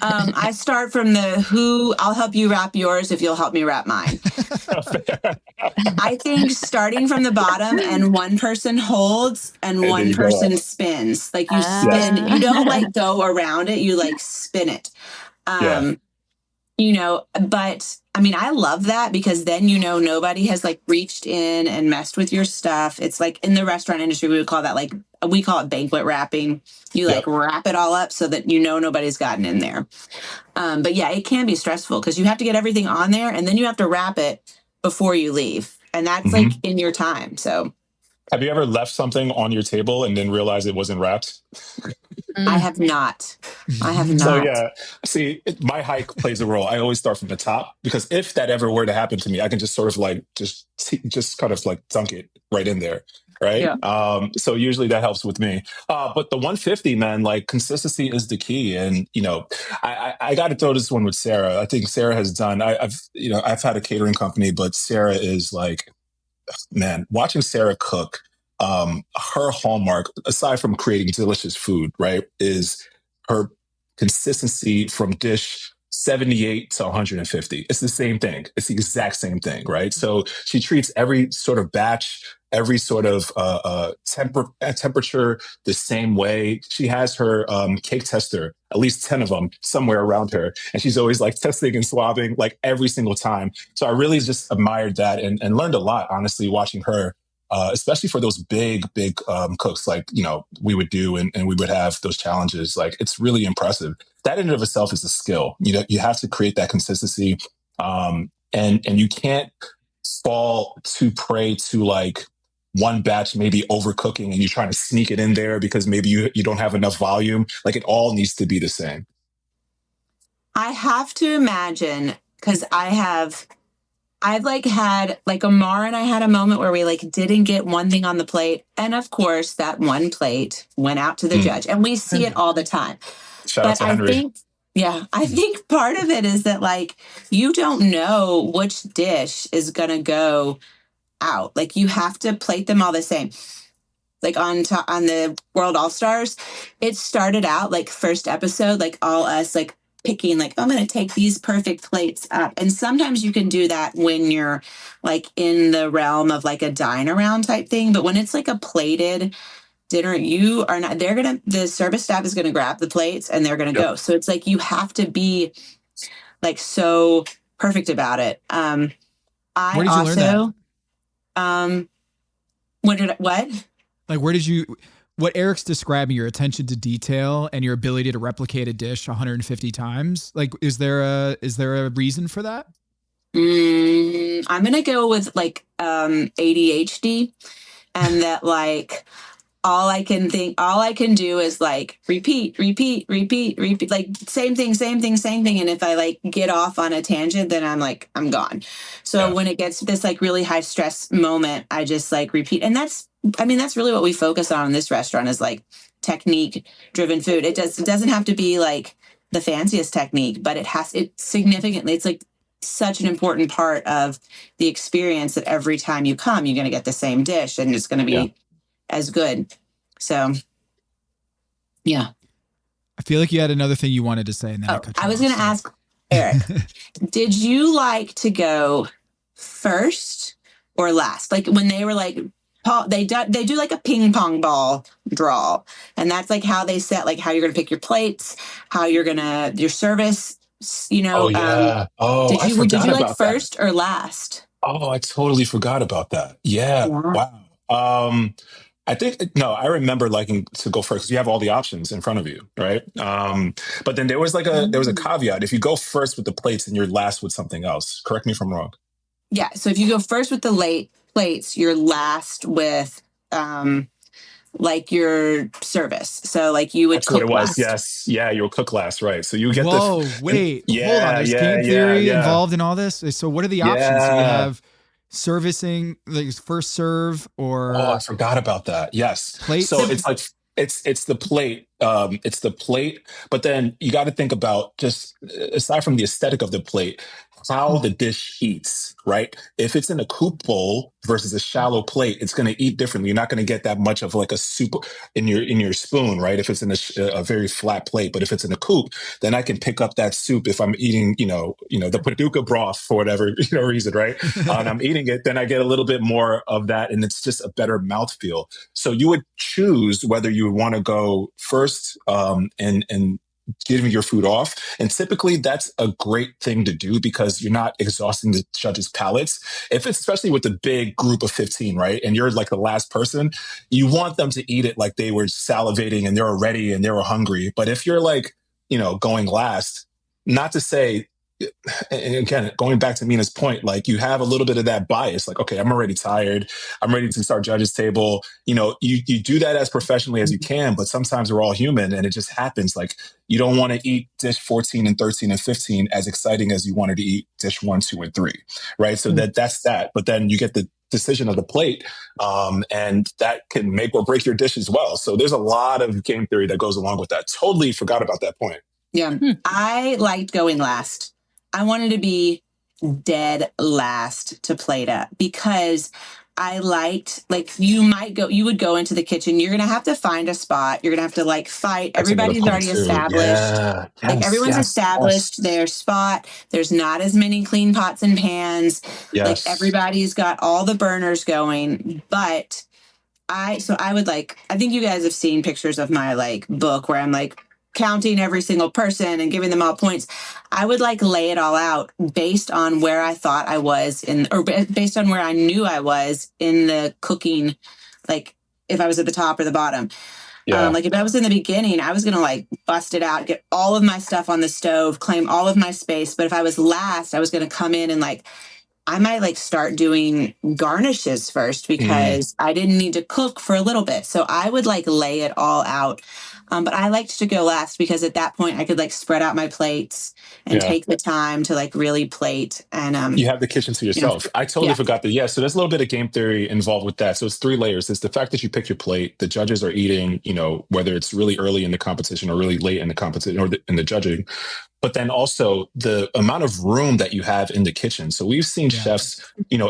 I start from I'll help you wrap yours if you'll help me wrap mine. I think starting from the bottom and one person holds and one person spins. Like you spin, you don't like go around it, you like spin it. You know, but I mean, I love that because then, you know, nobody has like reached in and messed with your stuff. It's like in the restaurant industry, we would call that we call it banquet wrapping. You like wrap it all up so that, you know, nobody's gotten in there. But yeah, it can be stressful because you have to get everything on there and then you have to wrap it before you leave. And that's like in your time. So have you ever left something on your table and then realized it wasn't wrapped? I have not. So yeah, see, my height plays a role. I always start from the top because if that ever were to happen to me, I can just sort of like just kind of like dunk it right in there, right? Yeah. So usually that helps with me. But the 150, man, like consistency is the key. And you know, I got to throw this one with Sarah. I think Sarah has done. I've had a catering company, but Sarah is like, man, watching Sarah cook. Her hallmark, aside from creating delicious food, right, is her consistency from dish 78 to 150. It's the same thing. It's the exact same thing, right? So she treats every sort of batch, every sort of temperature the same way. She has her cake tester, at least 10 of them somewhere around her. And she's always like testing and swabbing like every single time. So I really just admired that and learned a lot, honestly, watching her. Especially for those big cooks like, you know, we would do and we would have those challenges. Like, it's really impressive. That in and of itself is a skill. You know, you have to create that consistency. And you can't fall to prey to like one batch maybe overcooking and you're trying to sneak it in there because maybe you don't have enough volume. Like, it all needs to be the same. I have to imagine, because I've like had like Amar and I had a moment where we like didn't get one thing on the plate. And of course that one plate went out to the judge and we see it all the time. Shout out to Henry. I think part of it is that like, you don't know which dish is going to go out. Like you have to plate them all the same. Like on the World All-Stars, it started out like first episode, like all us like picking like, I'm going to take these perfect plates up. And sometimes you can do that when you're like in the realm of like a dine around type thing. But when it's like a plated dinner, you are not, the service staff is going to grab the plates and they're going to go. So it's like, you have to be like so perfect about it. Where did you learn that? Like, what Eric's describing, your attention to detail and your ability to replicate a dish 150 times. Like, is there a reason for that? I'm going to go with like ADHD, and that like all I can do is like repeat, like same thing. And if I like get off on a tangent, then I'm gone. So when it gets to this like really high stress moment, I just like repeat. And that's really what we focus on in this restaurant is like technique driven food. It doesn't have to be like the fanciest technique, but it's like such an important part of the experience that every time you come, you're going to get the same dish and it's going to be as good. So, yeah. I feel like you had another thing you wanted to say. And then I was going to ask Eric, did you like to go first or last? Like when they were like, they do like a ping pong ball draw. And that's like how they set, like how you're going to pick your plates, how you're going to, your service, you know. Did you like first or last? Oh, I totally forgot about that. Yeah. Wow. I remember liking to go first because you have all the options in front of you, right? But then there was a caveat. If you go first with the plates and you're last with something else, correct me if I'm wrong. Yeah. So if you go first with the late plates, you're last with like your service. So like you would That's cook what it was. last. Yes. Yeah, you'll cook last, right? So you get hold on. There's game theory involved in all this. So what are the options? So you have servicing, like first serve, or I forgot about that. Yes. Plate. So it's like it's the plate. It's the plate, but then you got to think about just aside from the aesthetic of the plate, how the dish eats, right? If it's in a coupe bowl versus a shallow plate, it's going to eat differently. You're not going to get that much of like a soup in your spoon, right? If it's in a very flat plate, but if it's in a coupe, then I can pick up that soup if I'm eating, the Paducah broth for whatever reason, right? And I'm eating it, then I get a little bit more of that, and it's just a better mouthfeel. So you would choose whether you would want to go first and giving your food off. And typically that's a great thing to do because you're not exhausting the judges' palates. If it's especially with a big group of 15, right? And you're like the last person, you want them to eat it like they were salivating and they were ready and they were hungry. But if you're like, going last, not to say, and again, going back to Mina's point, like you have a little bit of that bias, like, okay, I'm already tired. I'm ready to start judges table. You do that as professionally as you can, but sometimes we're all human and it just happens. Like you don't want to eat dish 14 and 13 and 15 as exciting as you wanted to eat dish 1, 2, and 3, right? So that's that. But then you get the decision of the plate, and that can make or break your dish as well. So there's a lot of game theory that goes along with that. Totally forgot about that point. Yeah. I liked going last. I wanted to be dead last to plate up because I liked, you would go into the kitchen. You're going to have to find a spot. You're going to have to fight. Everybody's already established. Yeah. Everyone's established their spot. There's not as many clean pots and pans. Yes. Everybody's got all the burners going. But I think you guys have seen pictures of my book where I'm counting every single person and giving them all points. I would lay it all out based on where I thought I was based on where I knew I was in the cooking, if I was at the top or the bottom. Yeah. If I was in the beginning, I was going to bust it out, get all of my stuff on the stove, claim all of my space. But if I was last, I was going to come in and I might start doing garnishes first because I didn't need to cook for a little bit. So I would lay it all out. But I liked to go last because at that point I could spread out my plates and take the time to really plate. And you have the kitchen to yourself. I totally forgot that. Yeah. So there's a little bit of game theory involved with that. So it's 3 layers. It's the fact that you pick your plate. The judges are eating, whether it's really early in the competition or really late in the competition or in the judging. But then also the amount of room that you have in the kitchen. So we've seen chefs,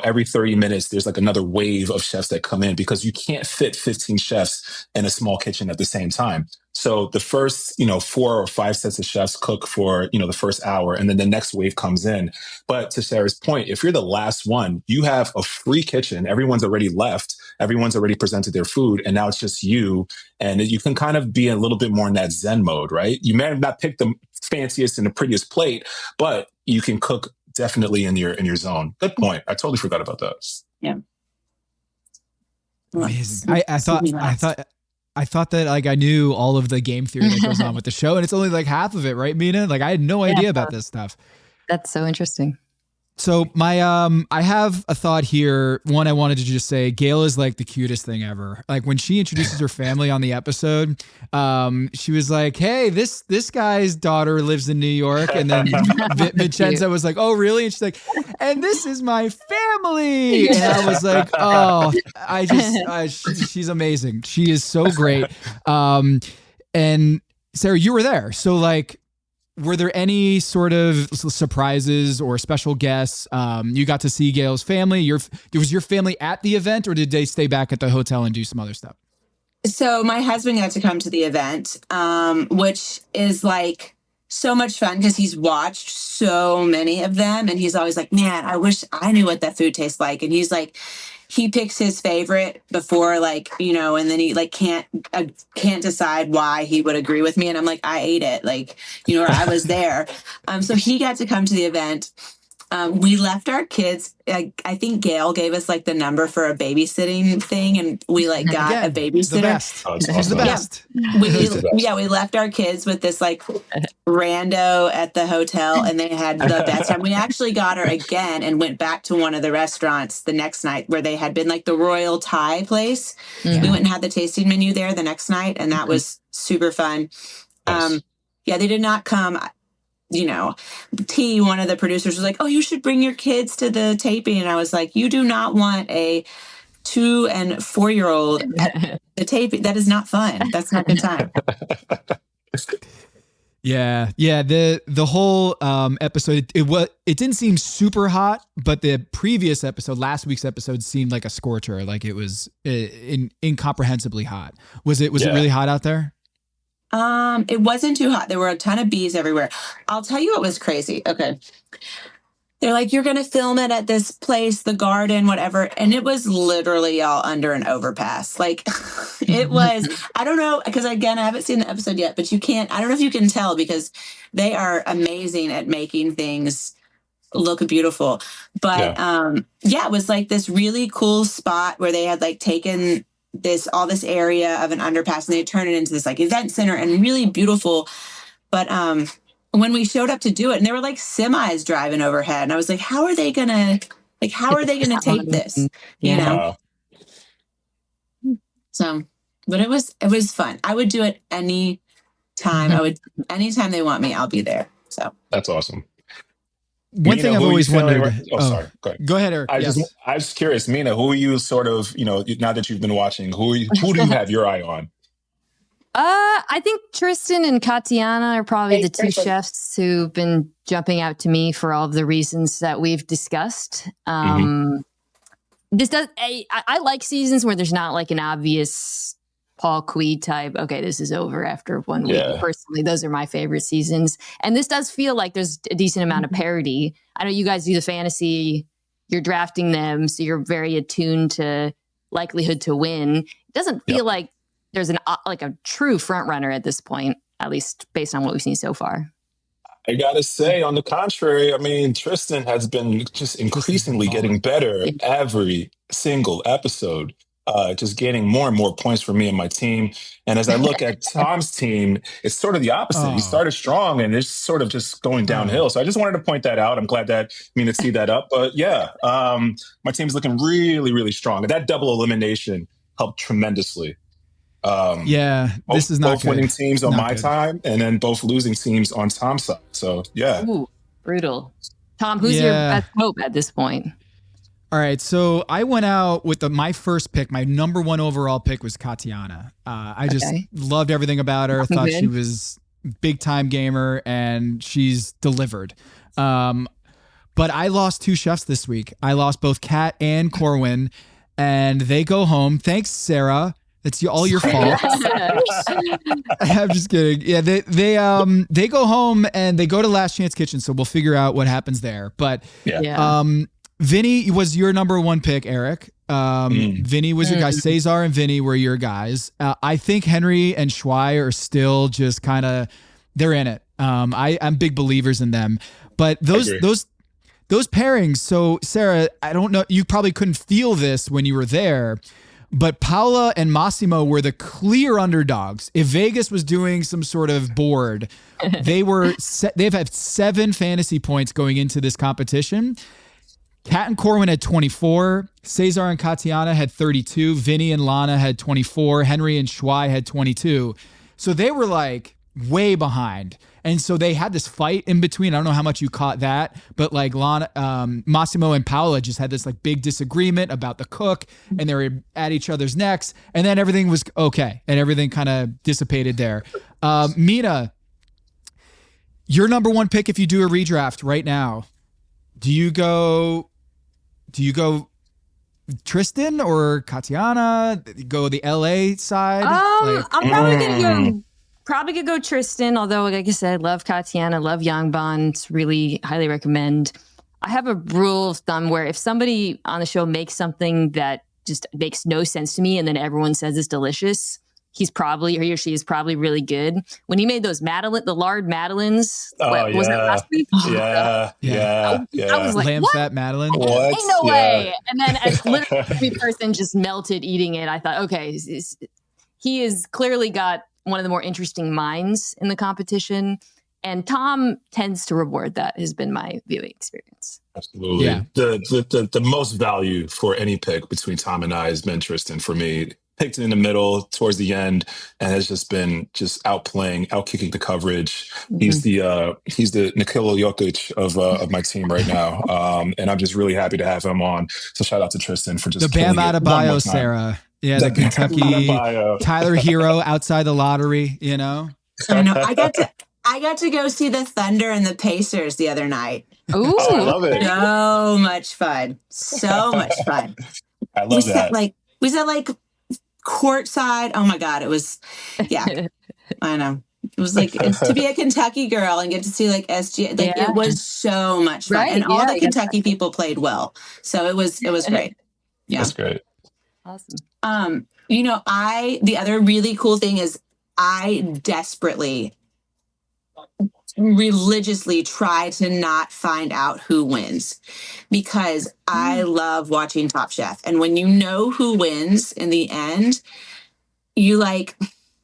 every 30 minutes, there's another wave of chefs that come in because you can't fit 15 chefs in a small kitchen at the same time. So the first, 4 or 5 sets of chefs cook for, the first hour, and then the next wave comes in. But to Sarah's point, if you're the last one, you have a free kitchen. Everyone's already left. Everyone's already presented their food. And now it's just you. And you can kind of be a little bit more in that Zen mode, right? You may have not picked the fanciest and the prettiest plate, but you can cook definitely in your zone. Good point. I totally forgot about that. Yeah. Amazing. I thought that I knew all of the game theory that goes on with the show, and it's only half of it, right, Mina? I had no idea about this stuff. That's so interesting. So my I have a thought here. One, I wanted to just say Gail is the cutest thing ever. When she introduces her family on the episode, she was like, "Hey, this guy's daughter lives in New York," and then Vincenza was like, "Oh, really?" And she's like, "And this is my family." And I was like, "Oh, she's amazing. She is so great." And Sarah, you were there, so were there any sort of surprises or special guests? You got to see Gail's family. Was your family at the event, or did they stay back at the hotel and do some other stuff? So my husband got to come to the event, which is so much fun because he's watched so many of them, and he's always like, "Man, I wish I knew what that food tastes like." And he's he picks his favorite before, and then he can't decide why he would agree with me. And I'm like, I ate it, or I was there. So he got to come to the event. We left our kids. I think Gail gave us the number for a babysitting thing, and we got a babysitter. The best. Oh, it's awesome. the best. We left our kids with this rando at the hotel, and they had the best time. We actually got her again and went back to one of the restaurants the next night where they had been the Royal Thai place. We went and had the tasting menu there the next night, and that was super fun. Nice. They did not come. T, one of the producers, was like, "Oh, you should bring your kids to the taping." And I was like, "You do not want a 2- and 4-year-old at the taping. That is not fun. That's not good time." Yeah. The whole episode, it didn't seem super hot, but the previous episode, last week's episode, seemed like a scorcher. Like it was incomprehensibly hot. Was it really hot out there? It wasn't too hot. There were a ton of bees everywhere. I'll tell you what was crazy. Okay. They're like, you're going to film it at this place, the garden, whatever. And it was literally all under an overpass. Like it was, I don't know, because again, I haven't seen the episode yet, but I don't know if you can tell because they are amazing at making things look beautiful. But it was like this really cool spot where they had like taken all this area of an underpass and they turned it into this like event center and really beautiful. But when we showed up to do it, and there were like semis driving overhead, and I was like, how are they gonna tape this? You know? So, but it was fun. I would do it anytime. Anytime they want me, I'll be there. So that's awesome. One thing I've always wondered. Sorry. Go ahead, Eric. I was curious, Mina, who are you sort of, now that you've been watching, who do you have your eye on? I think Tristan and Katiana are probably the two chefs who've been jumping out to me for all of the reasons that we've discussed. This does. I like seasons where there's not like an obvious Paul Quee type. Okay, this is over after 1 week. Yeah. Personally, those are my favorite seasons, and this does feel like there's a decent amount of parody. I know you guys do the fantasy. You're drafting them, so you're very attuned to likelihood to win. It doesn't feel like there's a true front runner at this point, at least based on what we've seen so far. I gotta say, on the contrary, I mean, Tristan has been just increasingly getting better every single episode, just gaining more and more points for me and my team. And as I look at Tom's team, it's sort of the opposite. He started strong and it's sort of just going downhill. So I just wanted to point that out. I'm glad that Mina teed that up. But my team's looking really, really strong. And that double elimination helped tremendously. This is not both good. Winning teams on my time and then both losing teams on Tom's side. So Ooh, brutal. Tom, who's your best hope at this point? All right, so I went out with my first pick. My number one overall pick was Katiana. I just loved everything about her. Thought she was big time gamer and she's delivered. But I lost two chefs this week. I lost both Kat and Corwin, and they go home. Thanks, Sarah. It's all your fault. I'm just kidding. Yeah, they go home and they go to Last Chance Kitchen, so we'll figure out what happens there. But Vinny was your number one pick, Eric. Vinny was your guy. Cesar and Vinny were your guys. I think Henry and Schwei are still just kind of, they're in it. I'm big believers in them. But those pairings, so Sarah, I don't know, you probably couldn't feel this when you were there, but Paula and Massimo were the clear underdogs. If Vegas was doing some sort of board, they've had 7 fantasy points going into this competition. Kat and Corwin had 24. Cesar and Katiana had 32. Vinny and Lana had 24. Henry and Schwei had 22. So they were like way behind. And so they had this fight in between. I don't know how much you caught that, but like Massimo and Paola just had this like big disagreement about the cook, and they were at each other's necks, and then everything was okay, and everything kind of dissipated there. Mina, your number one pick if you do a redraft right now, do you go Tristan or Katiana? Go the LA side? I'm probably gonna go Tristan, although like I said, love Katiana, love Yangbon, really highly recommend. I have a rule of thumb where if somebody on the show makes something that just makes no sense to me and then everyone says it's delicious, he or she is probably really good. When he made those the lard madeleines, was that last week? Yeah. I was like, lamb what? Fat Madeline? What? Ain't no way. And then as literally every person just melted eating it, I thought, okay, he has clearly got one of the more interesting minds in the competition. And Tom tends to reward that, has been my viewing experience. Absolutely. Yeah. The most value for any pick between Tom and I has been Tristan for me. Picked in the middle towards the end and has just been outkicking the coverage. Mm-hmm. He's the Nikola Jokic of my team right now. And I'm just really happy to have him on. So shout out to Tristan for just the Bam Adebayo, Sarah. Yeah, the Kentucky Tyler Hero outside the lottery, you know? I know. I got I got to go see the Thunder and the Pacers the other night. Ooh, Oh, I love it. So much fun. So much fun. I love that. We sat like courtside. Oh my God. It was, yeah, I know. It was like to be a Kentucky girl and get to see like SG. Like it was so much fun. Right, And all yeah, the Kentucky people played well. So it was great. Yeah. That's great. Awesome. You know, the other really cool thing is I desperately, religiously try to not find out who wins because I love watching Top Chef. And when you know who wins in the end, you like,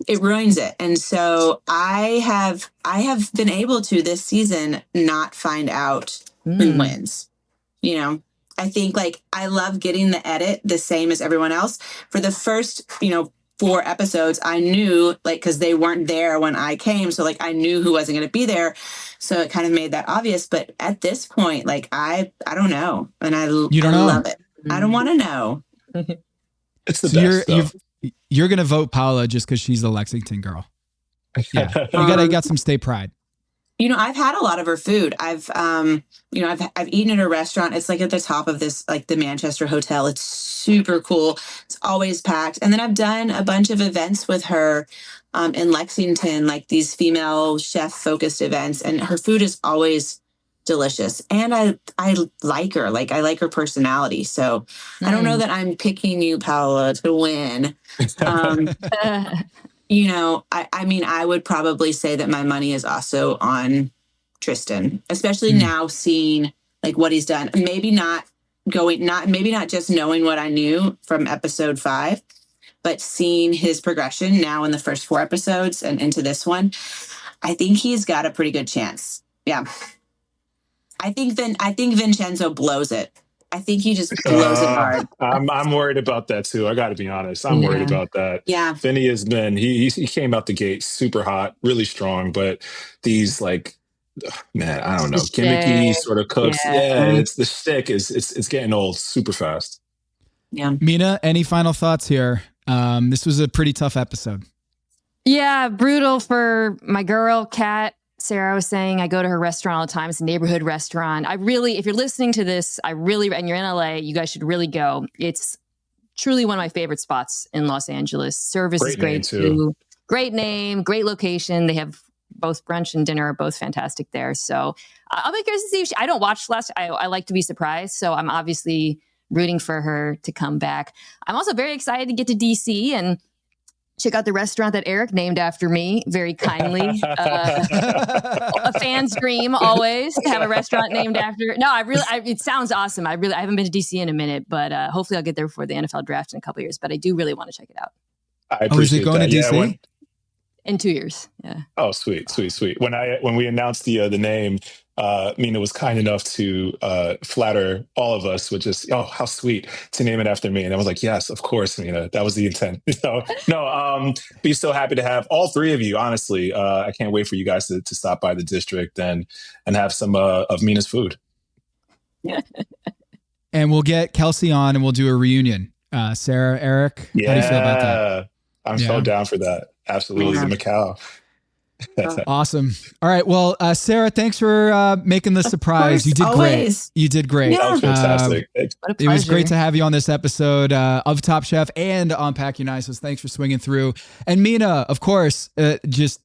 it ruins it. And so I have been able to this season not find out who wins. You know, I think like I love getting the edit the same as everyone else. For the first, 4 episodes, I knew like because they weren't there when I came, so like I knew who wasn't going to be there, so it kind of made that obvious. But at this point, like I don't know, and I love it. I don't want to know. It's the best. You're gonna vote Paula just because she's the Lexington girl. Yeah, you got some state pride. I've had a lot of her food. I've eaten at a restaurant. It's like at the top of this, like the Manchester Hotel. It's super cool. It's always packed. And then I've done a bunch of events with her in Lexington, like these female chef focused events. And her food is always delicious. And I like her. Like I like her personality. So I don't know that I'm picking you, Paola, to win. I mean, I would probably say that my money is also on Tristan, especially now seeing like what he's done. Maybe not just knowing what I knew from episode 5, but seeing his progression now in the first 4 episodes and into this one. I think he's got a pretty good chance. Yeah. I think Vincenzo blows it. I think he just blows it hard. I'm worried about that too. I got to be honest. I'm worried about that. Yeah. Vinny has been, he came out the gate super hot, really strong, but these like, man, I don't know, gimmicky sort of cooks. Yeah, it's the shtick it's getting old super fast. Yeah. Mina, any final thoughts here? This was a pretty tough episode. Yeah, brutal for my girl, Kat. Sarah was saying I go to her restaurant all the time. It's a neighborhood restaurant. If you're listening to this, and you're in LA, you guys should really go. It's truly one of my favorite spots in Los Angeles. Service is great too. Great name, great location. They have both brunch and dinner are both fantastic there. So I'll be curious to see if I don't watch I like to be surprised. So I'm obviously rooting for her to come back. I'm also very excited to get to DC and check out the restaurant that Eric named after me very kindly. A fan's dream always to have a restaurant named after. No, it sounds awesome. I haven't been to DC in a minute, but hopefully I'll get there before the NFL draft in a couple of years. But I do really want to check it out. I appreciate is it going that. to DC? In 2 years. Yeah. Oh, sweet. When we announced the name, Mina was kind enough to flatter all of us with just, oh, how sweet to name it after me. And I was like, yes, of course, Mina. That was the intent. So, no, be so happy to have all 3 of you, honestly. I can't wait for you guys to stop by the district and have some of Mina's food. And we'll get Kelsey on and we'll do a reunion. Sarah, Eric, how do you feel about that? I'm so down for that. Absolutely. The Macau. Awesome. All right. Well, Sarah, thanks for making the surprise. You did great. You did great. Yeah. That was fantastic. It was great to have you on this episode of Top Chef and on Pack United. So thanks for swinging through. And Mina, of course, just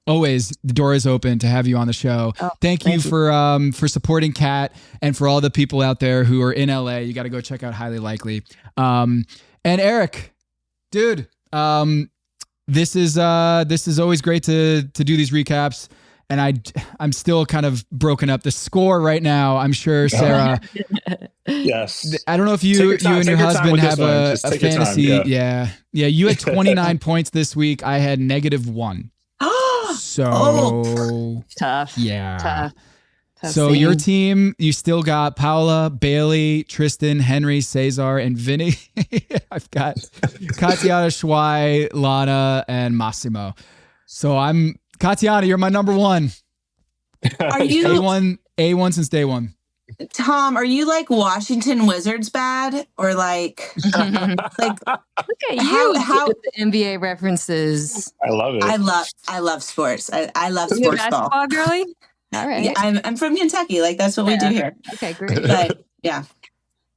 always the door is open to have you on the show. Thank you for supporting Kat and for all the people out there who are in LA. You got to go check out Highly Likely. And Eric, dude, this is always great to do these recaps, and I'm still kind of broken up. The score right now, I'm sure, Sarah. Yes. I don't know if you and your husband have a fantasy. Yeah. You had 29 points this week. I had -1. So tough. Yeah. Tough So scene. your team, you still got Paula, Bailey, Tristan, Henry, Cesar, and Vinny. I've got Katiana, Schwei, Lana, and Massimo. So Katiana, you're my number 1. Are you A1 since day one. Tom, are you like Washington Wizards bad or like Look at you how with the NBA references. I love it. I love sports. I love Are you a sports ball. basketball girly? All right. Yeah, I'm from Kentucky. Like that's what we do here. Okay, great. But yeah.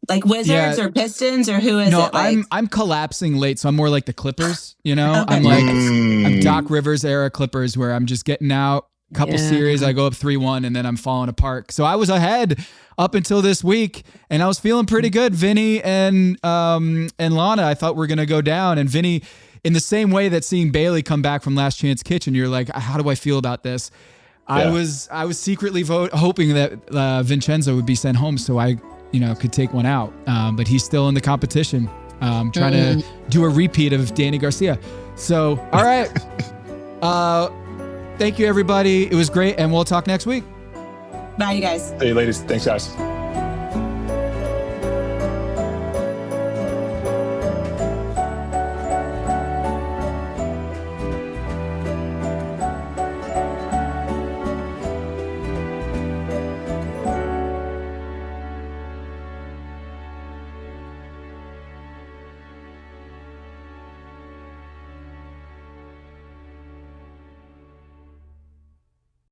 Like Wizards or Pistons or who is it? Like? I'm collapsing late, so I'm more like the Clippers, you know? Okay. I'm Doc Rivers era Clippers where I'm just getting out a couple series, I go up 3-1 and then I'm falling apart. So I was ahead up until this week and I was feeling pretty good. Vinny and Lana, I thought were going to go down, and Vinny, in the same way that seeing Bailey come back from Last Chance Kitchen, you're like, how do I feel about this? Yeah. I was secretly hoping that Vincenzo would be sent home so I could take one out. But he's still in the competition, trying to do a repeat of Danny Garcia. So, all right. Thank you, everybody. It was great. And we'll talk next week. Bye, you guys. Hey, ladies. Thanks, guys.